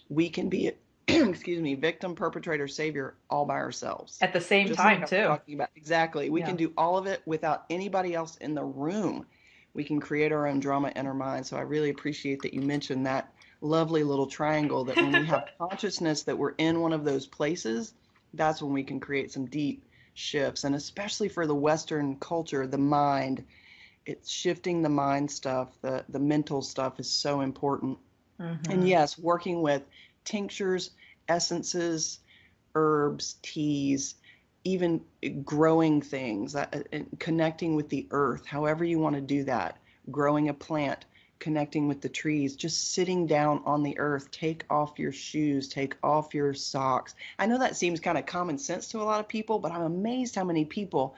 we can be, excuse me, victim, perpetrator, savior all by ourselves. At the same Just time, like too. Talking about. Exactly. We can do all of it without anybody else in the room. We can create our own drama in our mind. So I really appreciate that you mentioned that lovely little triangle, that when we have consciousness that we're in one of those places, that's when we can create some deep shifts. And especially for the Western culture, the mind, it's shifting the mind stuff, the mental stuff is so important. And yes, working with tinctures, essences, herbs, teas, even growing things, connecting with the earth, however you want to do that, growing a plant, connecting with the trees, just sitting down on the earth, take off your shoes, take off your socks. I know that seems kind of common sense to a lot of people, but I'm amazed how many people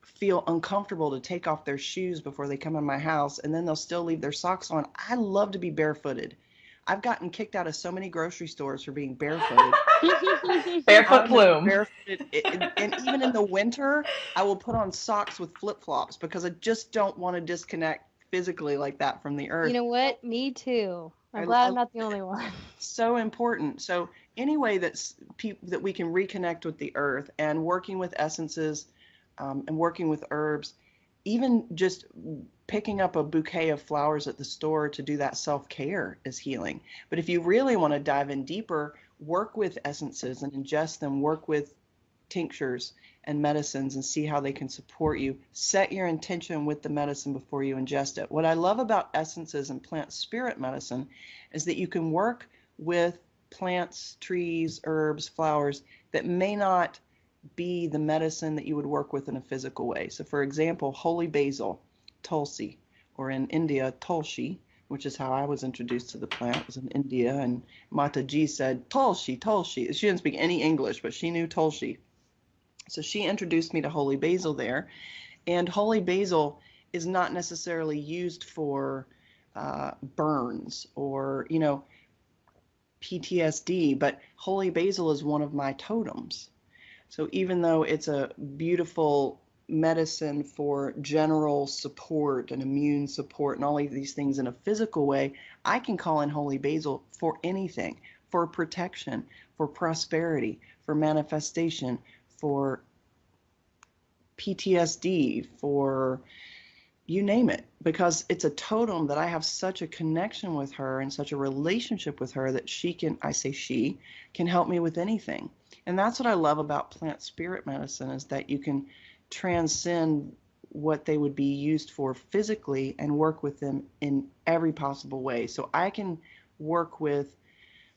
feel uncomfortable to take off their shoes before they come in my house, and then they'll still leave their socks on. I love to be barefooted. I've gotten kicked out of so many grocery stores for being barefooted. Barefoot plume. Barefooted, and even in the winter, I will put on socks with flip-flops because I just don't want to disconnect physically like that from the earth. You know what? Me too. I'm glad I'm not the only one. So important. So any way that we can reconnect with the earth, and working with essences and working with herbs, even just picking up a bouquet of flowers at the store to do that self-care is healing. But if you really want to dive in deeper, work with essences and ingest them, work with tinctures and medicines and see how they can support you. Set your intention with the medicine before you ingest it. What I love about essences and plant spirit medicine is that you can work with plants, trees, herbs, flowers that may not be the medicine that you would work with in a physical way. So for example, holy basil, tulsi, or in India, tulsi, which is how I was introduced to the plant, was in India, and Mataji said, tulsi, tulsi. She didn't speak any English, but she knew tulsi. So she introduced me to holy basil there. And holy basil is not necessarily used for burns or, PTSD, but holy basil is one of my totems. So even though it's a beautiful medicine for general support and immune support and all of these things in a physical way, I can call in holy basil for anything, for protection, for prosperity, for manifestation, for PTSD, for you name it, because it's a totem that I have such a connection with her and such a relationship with her that she can help me with anything. And that's what I love about plant spirit medicine, is that you can transcend what they would be used for physically and work with them in every possible way. So I can work with,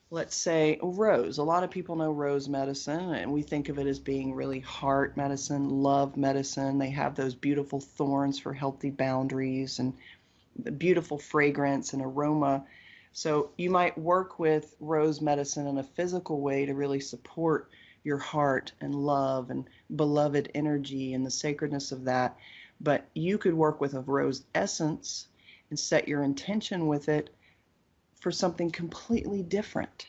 let's say, a rose. A lot of people know rose medicine, and we think of it as being really heart medicine, love medicine. They have those beautiful thorns for healthy boundaries and the beautiful fragrance and aroma. So you might work with rose medicine in a physical way to really support your heart and love and beloved energy and the sacredness of that. But you could work with a rose essence and set your intention with it for something completely different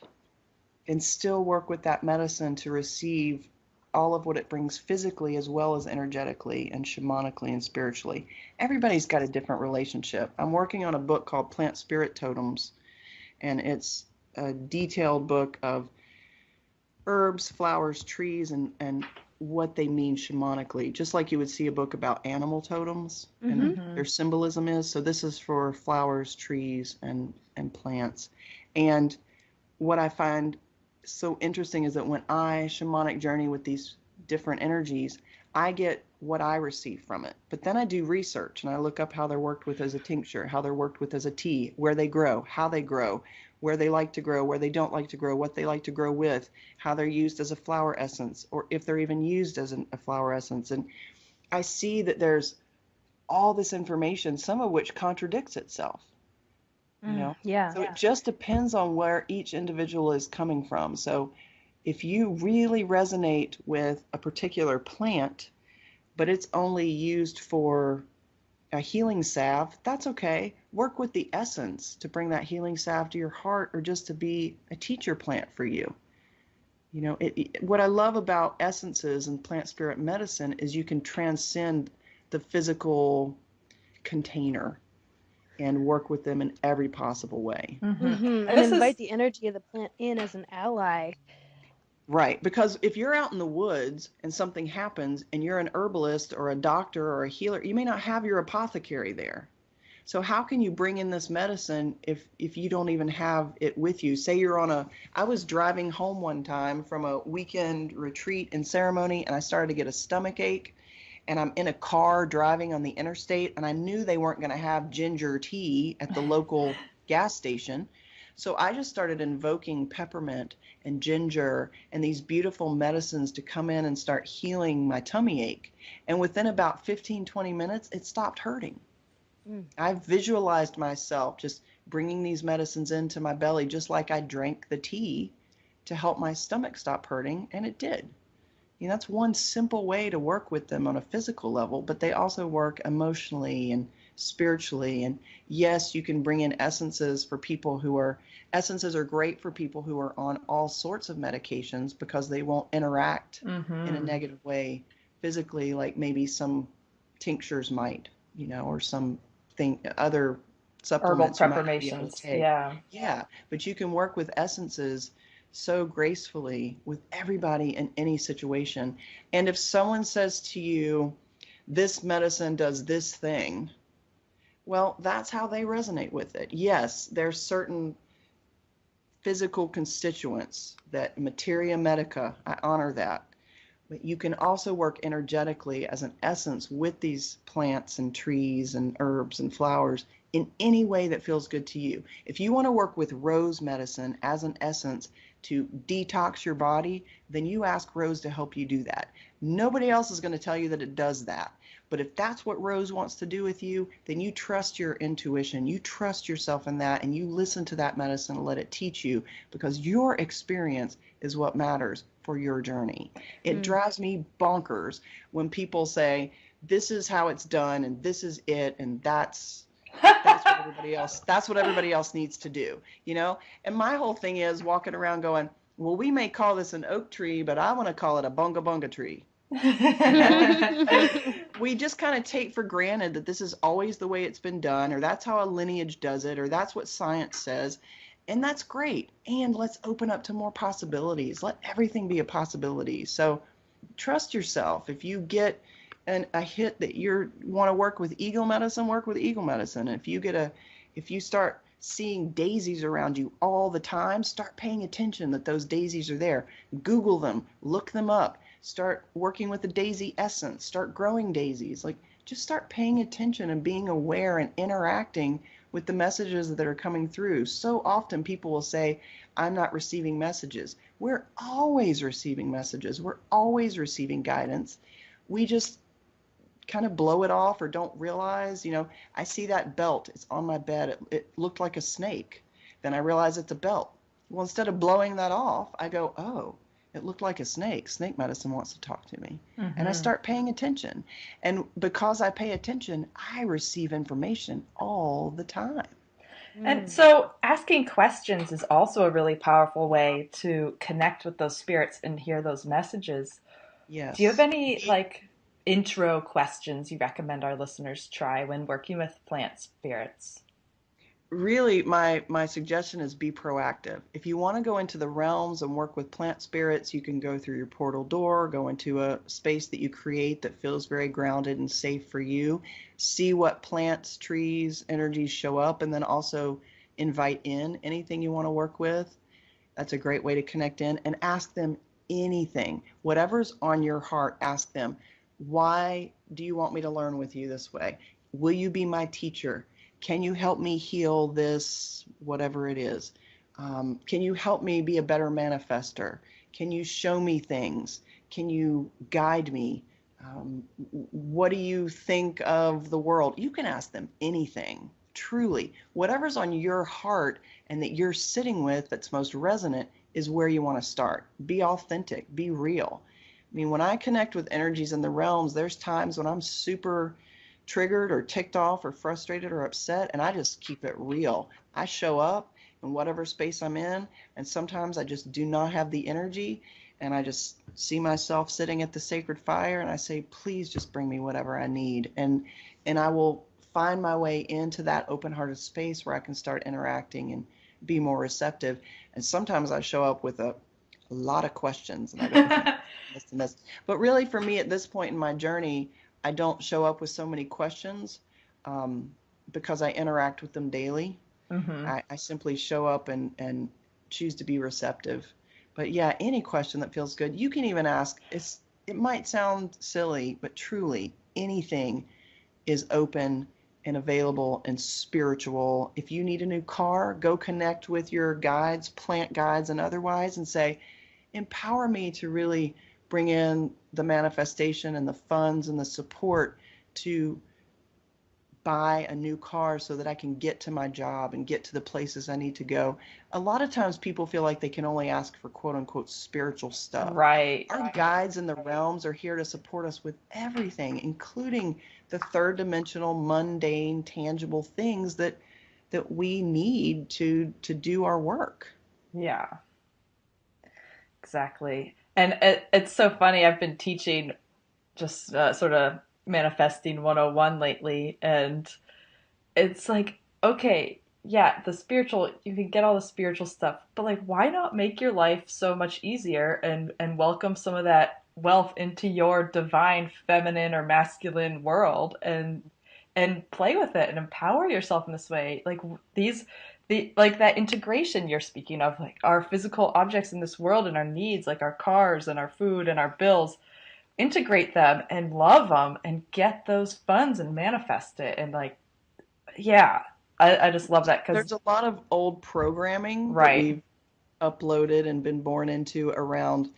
and still work with that medicine to receive all of what it brings physically as well as energetically and shamanically and spiritually. Everybody's got a different relationship. I'm working on a book called Plant Spirit Totems, and it's a detailed book of herbs, flowers, trees, and what they mean shamanically, just like you would see a book about animal totems and their symbolism is. So this is for flowers, trees, and plants. And what I find so interesting is that when I shamanic journey with these different energies, I get what I receive from it. But then I do research and I look up how they're worked with as a tincture, how they're worked with as a tea, where they grow, how they grow, where they like to grow, where they don't like to grow, what they like to grow with, how they're used as a flower essence, or if they're even used as a flower essence. And I see that there's all this information, some of which contradicts itself. You know? Yeah. So it just depends on where each individual is coming from. So if you really resonate with a particular plant, but it's only used for a healing salve, that's okay. Work with the essence to bring that healing salve to your heart, or just to be a teacher plant for you. You know, what I love about essences and plant spirit medicine is you can transcend the physical container and work with them in every possible way. And This invite is the energy of the plant in as an ally. Right, because if you're out in the woods and something happens and you're an herbalist or a doctor or a healer, you may not have your apothecary there. So how can you bring in this medicine if you don't even have it with you? Say you're I was driving home one time from a weekend retreat and ceremony, and I started to get a stomach ache, and I'm in a car driving on the interstate, and I knew they weren't going to have ginger tea at the local gas station. So I just started invoking peppermint and ginger and these beautiful medicines to come in and start healing my tummy ache. And within about 15, 20 minutes, it stopped hurting. I visualized myself just bringing these medicines into my belly, just like I drank the tea to help my stomach stop hurting, and it did. You know, that's one simple way to work with them on a physical level, but they also work emotionally and spiritually. And yes, you can bring in essences for people essences are great for people who are on all sorts of medications because they won't interact in a negative way physically, like maybe some tinctures might, you know, or other supplements you might be able to preparations. take. Yeah, but you can work with essences so gracefully with everybody in any situation. And if someone says to you, this medicine does this thing, well, that's how they resonate with it. Yes, there's certain physical constituents that materia medica, I honor that. But you can also work energetically as an essence with these plants and trees and herbs and flowers in any way that feels good to you. If you want to work with rose medicine as an essence to detox your body, then you ask Rose to help you do that. Nobody else is going to tell you that it does that. But if that's what Rose wants to do with you, then you trust your intuition, you trust yourself in that, and you listen to that medicine and let it teach you, because your experience is what matters for your journey. It drives me bonkers when people say, this is how it's done and this is it, and that's what everybody else needs to do, you know? And my whole thing is walking around going, well, we may call this an oak tree, but I want to call it a bunga bunga tree. We just kind of take for granted that this is always the way it's been done, or that's how a lineage does it, or that's what science says. And that's great. And let's open up to more possibilities. Let everything be a possibility. So trust yourself. If you get a hit that you want to work with eagle medicine, work with eagle medicine. If you start seeing daisies around you all the time, start paying attention that those daisies are there. Google them, look them up, start working with the daisy essence, start growing daisies. Like, just start paying attention and being aware and interacting with the messages that are coming through. So often people will say, I'm not receiving messages. We're always receiving messages. We're always receiving guidance. We just kind of blow it off or don't realize, I see that belt. It's on my bed. It looked like a snake. Then I realize it's a belt. Well, instead of blowing that off, I go, oh, it looked like a snake. Snake medicine wants to talk to me. And I start paying attention. And because I pay attention, I receive information all the time. And so asking questions is also a really powerful way to connect with those spirits and hear those messages. Yes. Do you have any intro questions you recommend our listeners try when working with plant spirits? Really, my suggestion is be proactive. If you want to go into the realms and work with plant spirits, you can go through your portal door, go into a space that you create that feels very grounded and safe for you. See what plants, trees, energies show up, and then also invite in anything you want to work with. That's a great way to connect in, and ask them anything. Whatever's on your heart, ask them, why do you want me to learn with you this way? Will you be my teacher? Can you help me heal this, whatever it is? Can you help me be a better manifester? Can you show me things? Can you guide me? What do you think of the world? You can ask them anything, truly. Whatever's on your heart and that you're sitting with that's most resonant is where you want to start. Be authentic, be real. I mean, when I connect with energies in the realms, there's times when I'm super triggered or ticked off or frustrated or upset, and I just keep it real. I show up in whatever space I'm in, and sometimes I just do not have the energy, and I just see myself sitting at the sacred fire, and I say, please just bring me whatever I need, and I will find my way into that open-hearted space where I can start interacting and be more receptive. And sometimes I show up with a lot of questions, and I go, this and this. But really, for me, at this point in my journey, I don't show up with so many questions because I interact with them daily. I simply show up and choose to be receptive. But yeah, any question that feels good, you can even ask. It might sound silly, but truly anything is open and available and spiritual. If you need a new car, go connect with your guides, plant guides and otherwise, and say, empower me to really bring in the manifestation and the funds and the support to buy a new car so that I can get to my job and get to the places I need to go. A lot of times people feel like they can only ask for quote unquote spiritual stuff. Right. Our guides in the realms are here to support us with everything, including the third dimensional, mundane, tangible things that we need to do our work. Yeah. Exactly. And it's so funny. I've been teaching just sort of manifesting 101 lately, and it's like, okay, yeah, the spiritual, you can get all the spiritual stuff, but like, why not make your life so much easier and welcome some of that wealth into your divine feminine or masculine world and play with it and empower yourself in this way. Like like that integration you're speaking of, like our physical objects in this world and our needs, like our cars and our food and our bills, integrate them and love them and get those funds and manifest it. And like, yeah, I just love that because there's a lot of old programming that right. we've uploaded and been born into around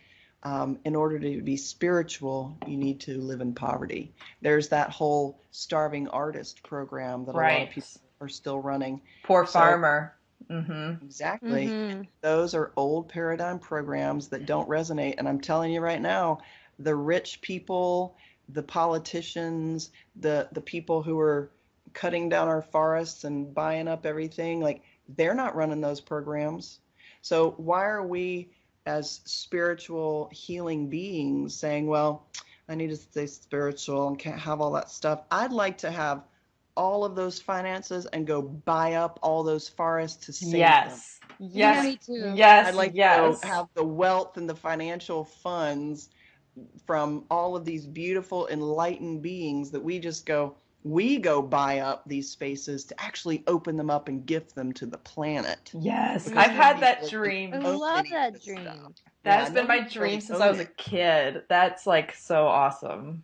in order to be spiritual, you need to live in poverty. There's that whole starving artist program that a lot of people are still running. Poor farmer. Mm-hmm. Exactly. Mm-hmm. Those are old paradigm programs that don't resonate. And I'm telling you right now, the rich people, the politicians, the people who are cutting down our forests and buying up everything, like they're not running those programs. So why are we as spiritual healing beings saying, well, I need to stay spiritual and can't have all that stuff? I'd like to have all of those finances and go buy up all those forests to save them. Yes. Yeah, me too. Yes. I'd like to have the wealth and the financial funds from all of these beautiful enlightened beings that we go buy up these spaces to actually open them up and gift them to the planet. Yes, I've had that dream. I love that dream. That's been my dream since I was a kid. That's like so awesome.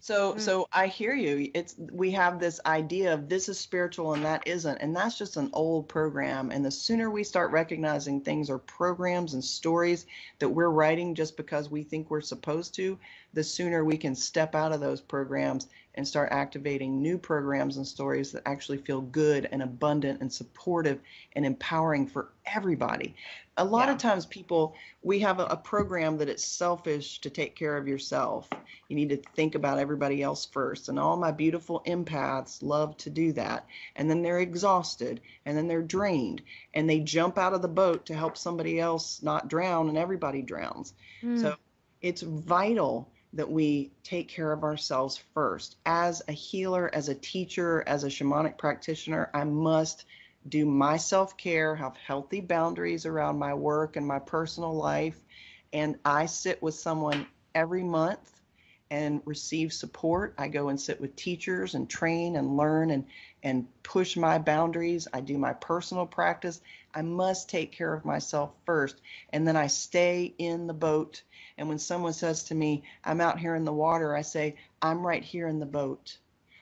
So I hear you. We have this idea of this is spiritual and that isn't, and that's just an old program. And the sooner we start recognizing things are programs and stories that we're writing just because we think we're supposed to, the sooner we can step out of those programs and start activating new programs and stories that actually feel good and abundant and supportive and empowering for everybody. A lot of times we have a program that it's selfish to take care of yourself. You need to think about everybody else first. And all my beautiful empaths love to do that. And then they're exhausted and then they're drained and they jump out of the boat to help somebody else not drown, and everybody drowns. So it's vital that we take care of ourselves first. As a healer, as a teacher, as a shamanic practitioner, I must do my self-care, have healthy boundaries around my work and my personal life. And I sit with someone every month and receive support. I go and sit with teachers and train and learn and push my boundaries. I do my personal practice. I must take care of myself first. And then I stay in the boat. And when someone says to me, I'm out here in the water, I say, I'm right here in the boat.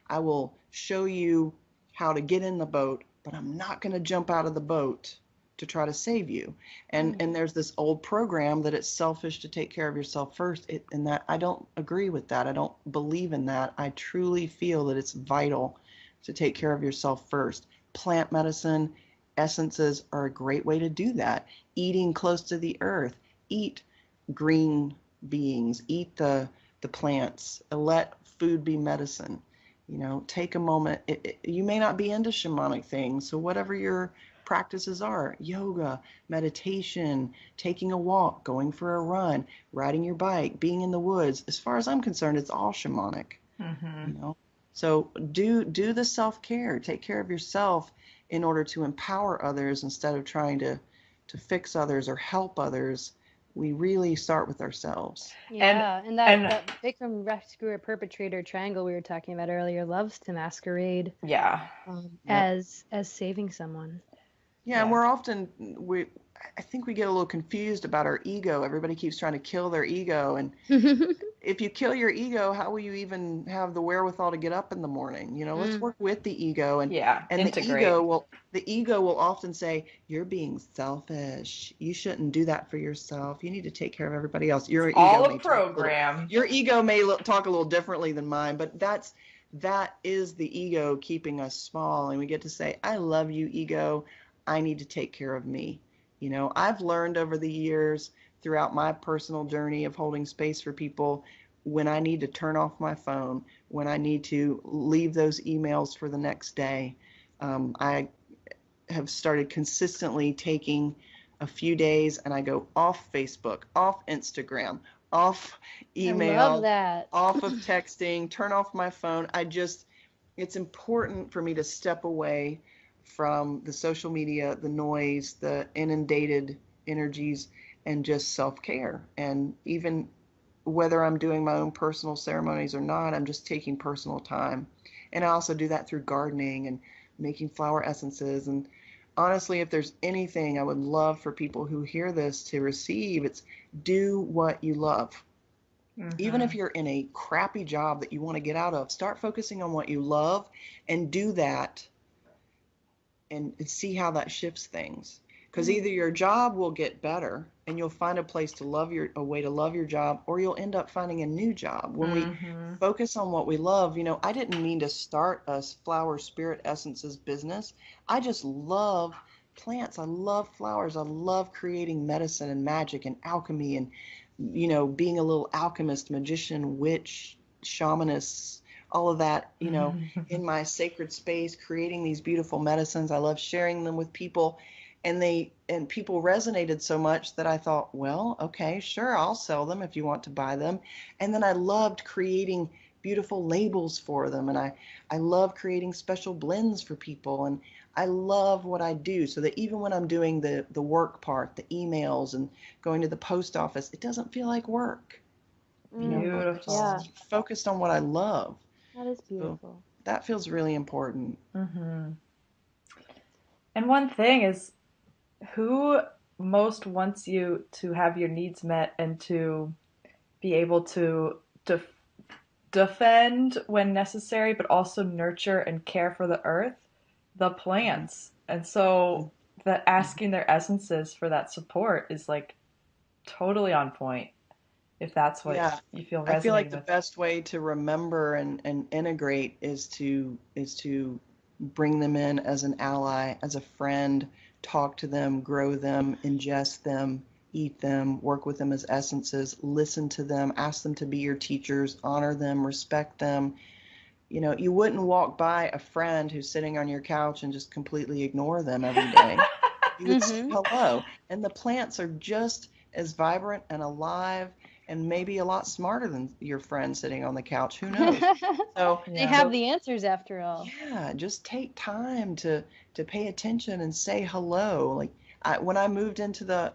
I will show you how to get in the boat, but I'm not going to jump out of the boat to try to save you. And there's this old program that it's selfish to take care of yourself first. And that I don't agree with that. I don't believe in that. I truly feel that it's vital to take care of yourself first. Plant medicine, essences are a great way to do that. Eating close to the earth, eat green beings, eat the plants, let food be medicine. Take a moment. You may not be into shamanic things, so whatever your practices are, yoga, meditation, taking a walk, going for a run, riding your bike, being in the woods, as far as I'm concerned, it's all shamanic. So do the self-care, take care of yourself in order to empower others instead of trying to fix others or help others. We really start with ourselves. Yeah, and that victim, rescuer, perpetrator triangle we were talking about earlier loves to masquerade as saving someone. Yeah, and we're often I think we get a little confused about our ego. Everybody keeps trying to kill their ego, and if you kill your ego, how will you even have the wherewithal to get up in the morning? Let's work with the ego, and integrate. the ego will often say, you're being selfish. You shouldn't do that for yourself. You need to take care of everybody else. Your ego may talk a little differently than mine, but that is the ego keeping us small, and we get to say, I love you, ego. I need to take care of me. I've learned over the years throughout my personal journey of holding space for people when I need to turn off my phone, when I need to leave those emails for the next day. I have started consistently taking a few days and I go off Facebook, off Instagram, off email, I love that. off of texting, turn off my phone. It's important for me to step away from the social media, the noise, the inundated energies, and just self-care. And even whether I'm doing my own personal ceremonies or not, I'm just taking personal time. And I also do that through gardening and making flower essences. And honestly, if there's anything I would love for people who hear this to receive, it's do what you love. Even if you're in a crappy job that you want to get out of, start focusing on what you love and do that and see how that shifts things. Because either your job will get better and you'll find a way to love your job, or you'll end up finding a new job. When we focus on what we love, I didn't mean to start a flower spirit essences business. I just love plants. I love flowers. I love creating medicine and magic and alchemy and, being a little alchemist, magician, witch, shamanist, all of that, in my sacred space, creating these beautiful medicines. I love sharing them with people, and people resonated so much that I thought, well, okay, sure, I'll sell them if you want to buy them. And then I loved creating beautiful labels for them, and I love creating special blends for people, and I love what I do, so that even when I'm doing the work part, the emails and going to the post office, it doesn't feel like work. Beautiful. Just focused on what I love. That is beautiful. So that feels really important. And one thing is, who most wants you to have your needs met and to be able to defend when necessary, but also nurture and care for the earth, the plants. And so the asking their essences for that support is like totally on point, if that's what Yeah, you feel I feel like resonating the with. best way to remember and integrate is to bring them in as an ally, as a friend, talk to them, grow them, ingest them, eat them, work with them as essences, listen to them, ask them to be your teachers, honor them, respect them. You know, you wouldn't walk by a friend who's sitting on your couch and just completely ignore them every day. You would say Mm-hmm. hello. And the plants are just as vibrant and alive and maybe a lot smarter than your friend sitting on the couch. Who knows? So, They Yeah. have so the answers after all. yeah, just take time to pay attention and say hello. Like when I moved into the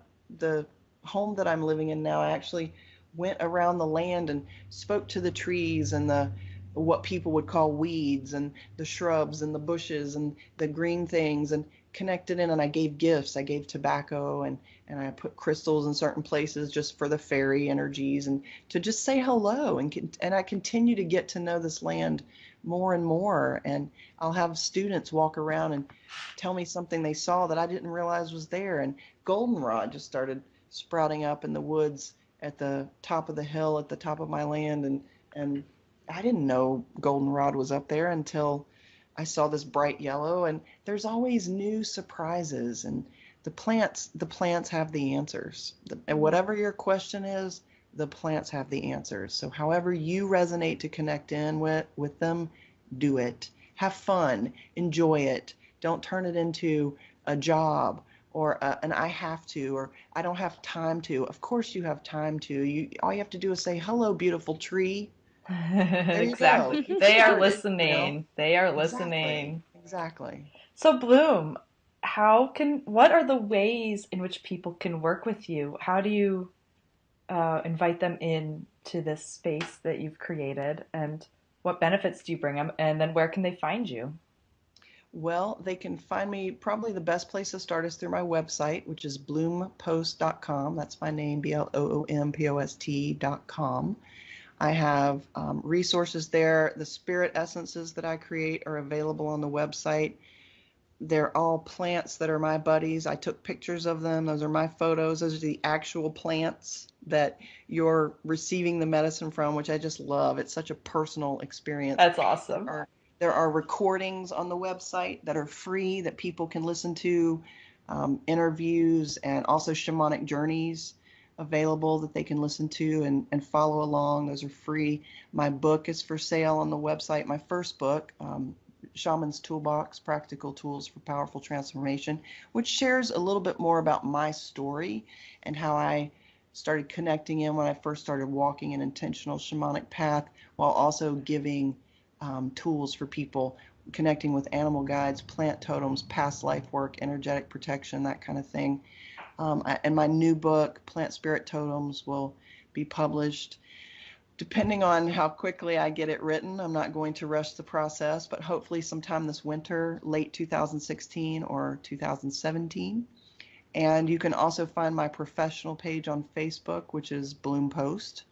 home that I'm living in now, I actually went around the land and spoke to the trees and the what people would call weeds and the shrubs and the bushes and the green things and connected in, and I gave gifts. I gave tobacco and I put crystals in certain places just for the fairy energies and to just say hello and I continue to get to know this land more and more. And I'll have students walk around and tell me something they saw that I didn't realize was there. And goldenrod just started sprouting up in the woods at the top of the hill at the top of my land. And I didn't know goldenrod was up there until I saw this bright yellow. And there's always new surprises. And the plants have the answers. And whatever your question is, the plants have the answers. So however you resonate to connect in with them, do it. Have fun, enjoy it. Don't turn it into a job or an I have to or I don't have time to. Of course you have time to. All you have to do is say hello, beautiful tree. There you go. Exactly. You've They are started, you know? listening. They are Exactly. listening. Exactly. So Bloom, what are the ways in which people can work with you? How do you invite them in to this space that you've created, and what benefits do you bring them? And then where can they find you? Well, they can find me. Probably the best place to start is through my website, which is bloompost.com. That's my name, BLOOMPOST.com. I have resources there. The spirit essences that I create are available on the website. They're all plants that are my buddies. I took pictures of them. Those are my photos. Those are the actual plants that you're receiving the medicine from, which I just love. It's such a personal experience. That's awesome. There are recordings on the website that are free that people can listen to, interviews, and also shamanic journeys available that they can listen to and follow along. Those are free. My book is for sale on the website. My first book, Shaman's Toolbox, Practical Tools for Powerful Transformation, which shares a little bit more about my story and how I started connecting in when I first started walking an intentional shamanic path, while also giving tools for people connecting with animal guides, plant totems, past life work, energetic protection, that kind of thing. And my new book, Plant Spirit Totems, will be published depending on how quickly I get it written. I'm not going to rush the process, but hopefully sometime this winter, late 2016 or 2017. And you can also find my professional page on Facebook, which is Bloom Post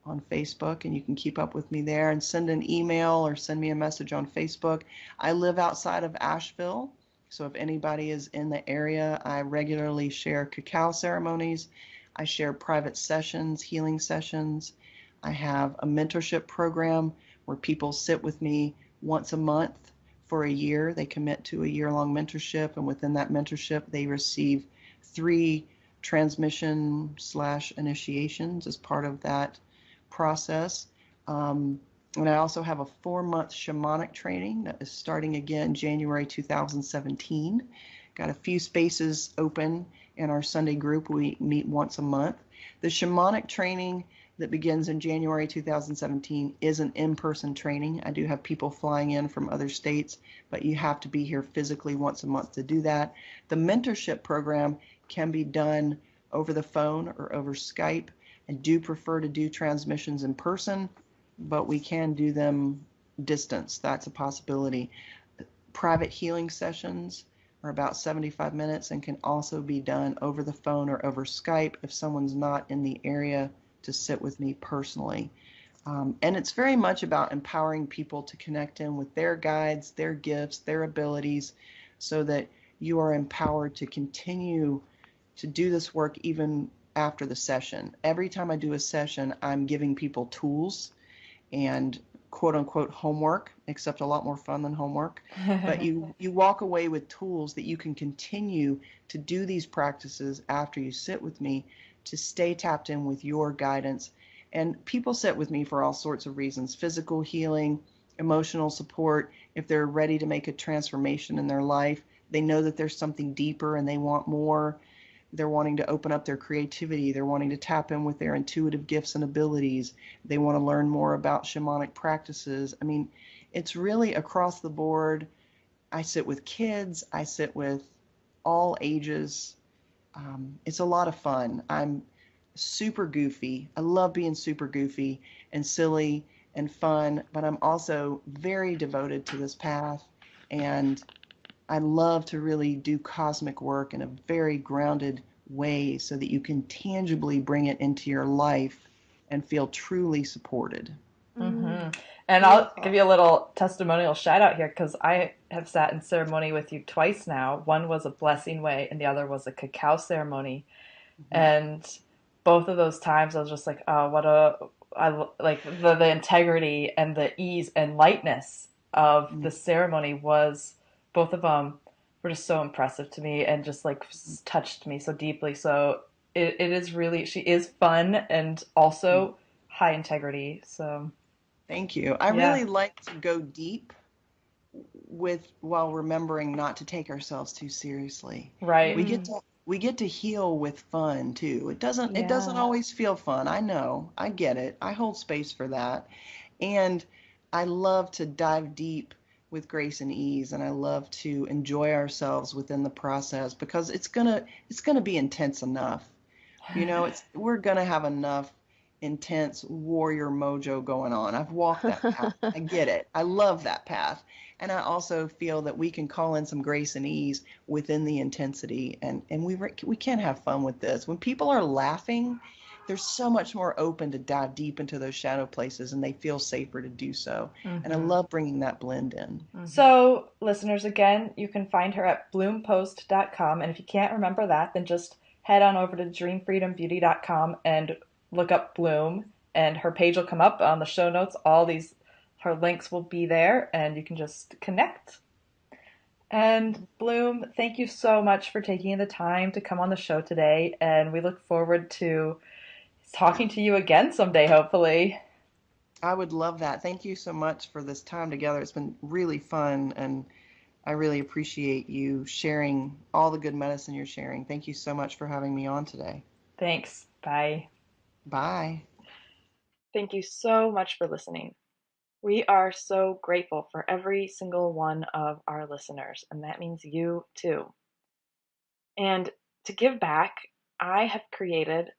on Facebook, and you can keep up with me there and send an email or send me a message on Facebook. I live outside of Asheville, so if anybody is in the area, I regularly share cacao ceremonies. I share private sessions, healing sessions. I have a mentorship program where people sit with me once a month for a year. They commit to a year-long mentorship, and within that mentorship, they receive 3 transmission/initiations as part of that process. And I also have a 4-month shamanic training that is starting again January 2017. Got a few spaces open in our Sunday group. We meet once a month. The shamanic training that begins in January 2017 is an in-person training. I do have people flying in from other states, but you have to be here physically once a month to do that. The mentorship program can be done over the phone or over Skype. I do prefer to do transmissions in person, but we can do them distance. That's a possibility. Private healing sessions are about 75 minutes and can also be done over the phone or over Skype if someone's not in the area to sit with me personally. And it's very much about empowering people to connect in with their guides, their gifts, their abilities, so that you are empowered to continue to do this work even after the session. Every time I do a session, I'm giving people tools and quote unquote homework, except a lot more fun than homework. But you walk away with tools that you can continue to do these practices after you sit with me to stay tapped in with your guidance. And people sit with me for all sorts of reasons: physical healing, emotional support. If they're ready to make a transformation in their life, they know that there's something deeper and they want more. They're wanting to open up their creativity. They're wanting to tap in with their intuitive gifts and abilities. They want to learn more about shamanic practices. I mean, it's really across the board. I sit with kids. I sit with all ages. It's a lot of fun. I'm super goofy. I love being super goofy and silly and fun, but I'm also very devoted to this path. And I love to really do cosmic work in a very grounded way so that you can tangibly bring it into your life and feel truly supported. Mm-hmm. And I'll give you a little testimonial shout out here because I have sat in ceremony with you twice now. One was a blessing way and the other was a cacao ceremony. Mm-hmm. And both of those times I was just like, oh, I like the integrity and the ease and lightness of the ceremony was, both of them were just so impressive to me and just like touched me so deeply. So it is really, she is fun and also high integrity. So thank you. I really like to go deep while remembering not to take ourselves too seriously. Right. We get to heal with fun too. It doesn't always feel fun. I know. I get it. I hold space for that. And I love to dive deep with grace and ease, and I love to enjoy ourselves within the process because it's gonna be intense enough. You know, we're gonna have enough intense warrior mojo going on. I've walked that path. I get it. I love that path. And I also feel that we can call in some grace and ease within the intensity, and we can have fun with this. When people are laughing, they're so much more open to dive deep into those shadow places, and they feel safer to do so. Mm-hmm. And I love bringing that blend in. Mm-hmm. So, listeners, again, you can find her at bloompost.com. And if you can't remember that, then just head on over to dreamfreedombeauty.com and look up Bloom, and her page will come up on the show notes. Her links will be there, and you can just connect. And Bloom, thank you so much for taking the time to come on the show today, and we look forward to talking to you again someday, hopefully. I would love that. Thank you so much for this time together. It's been really fun, and I really appreciate you sharing all the good medicine you're sharing. Thank you so much for having me on today. Thanks. Bye. Bye. Thank you so much for listening. We are so grateful for every single one of our listeners, and that means you too. And to give back, I have created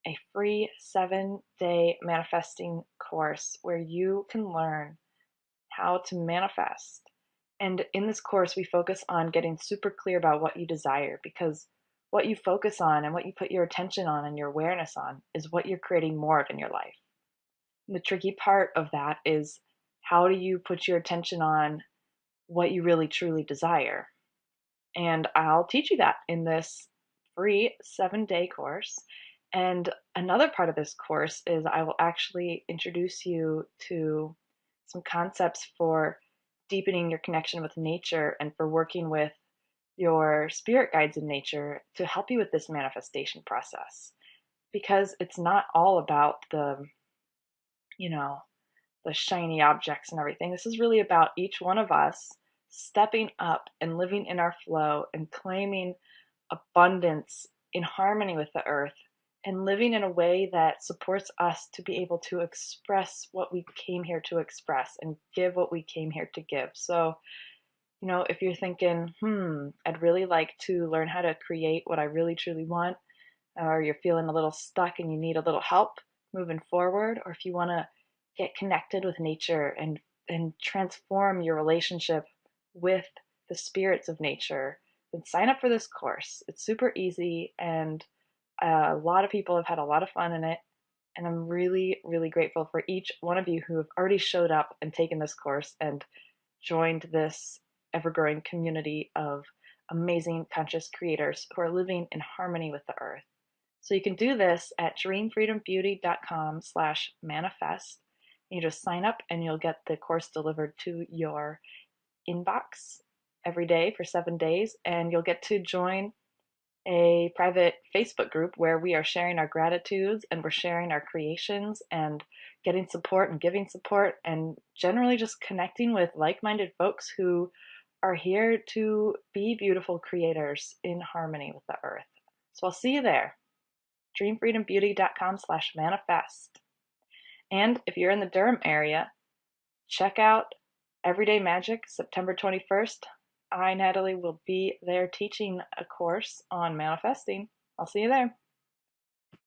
a free 7-day manifesting course where you can learn how to manifest. And in this course, we focus on getting super clear about what you desire, because what you focus on and what you put your attention on and your awareness on is what you're creating more of in your life. And the tricky part of that is, how do you put your attention on what you really truly desire? And I'll teach you that in this free 7-day course. And another part of this course is I will actually introduce you to some concepts for deepening your connection with nature and for working with your spirit guides in nature to help you with this manifestation process. Because it's not all about the shiny objects and everything. This is really about each one of us stepping up and living in our flow and claiming abundance in harmony with the earth and living in a way that supports us to be able to express what we came here to express and give what we came here to give. So, if you're thinking, I'd really like to learn how to create what I really truly want, or you're feeling a little stuck and you need a little help moving forward, or if you want to get connected with nature and transform your relationship with the spirits of nature, then sign up for this course. It's super easy, and a lot of people have had a lot of fun in it. And I'm really, really grateful for each one of you who have already showed up and taken this course and joined this ever-growing community of amazing conscious creators who are living in harmony with the earth. So you can do this at dreamfreedombeauty.com/manifest. You just sign up and you'll get the course delivered to your inbox every day for 7 days, and you'll get to join a private Facebook group where we are sharing our gratitudes and we're sharing our creations and getting support and giving support and generally just connecting with like-minded folks who are here to be beautiful creators in harmony with the earth. So I'll see you there. dreamfreedombeauty.com/manifest. And if you're in the Durham area, check out Everyday Magic, September 21st. I, Natalie, will be there teaching a course on manifesting. I'll see you there.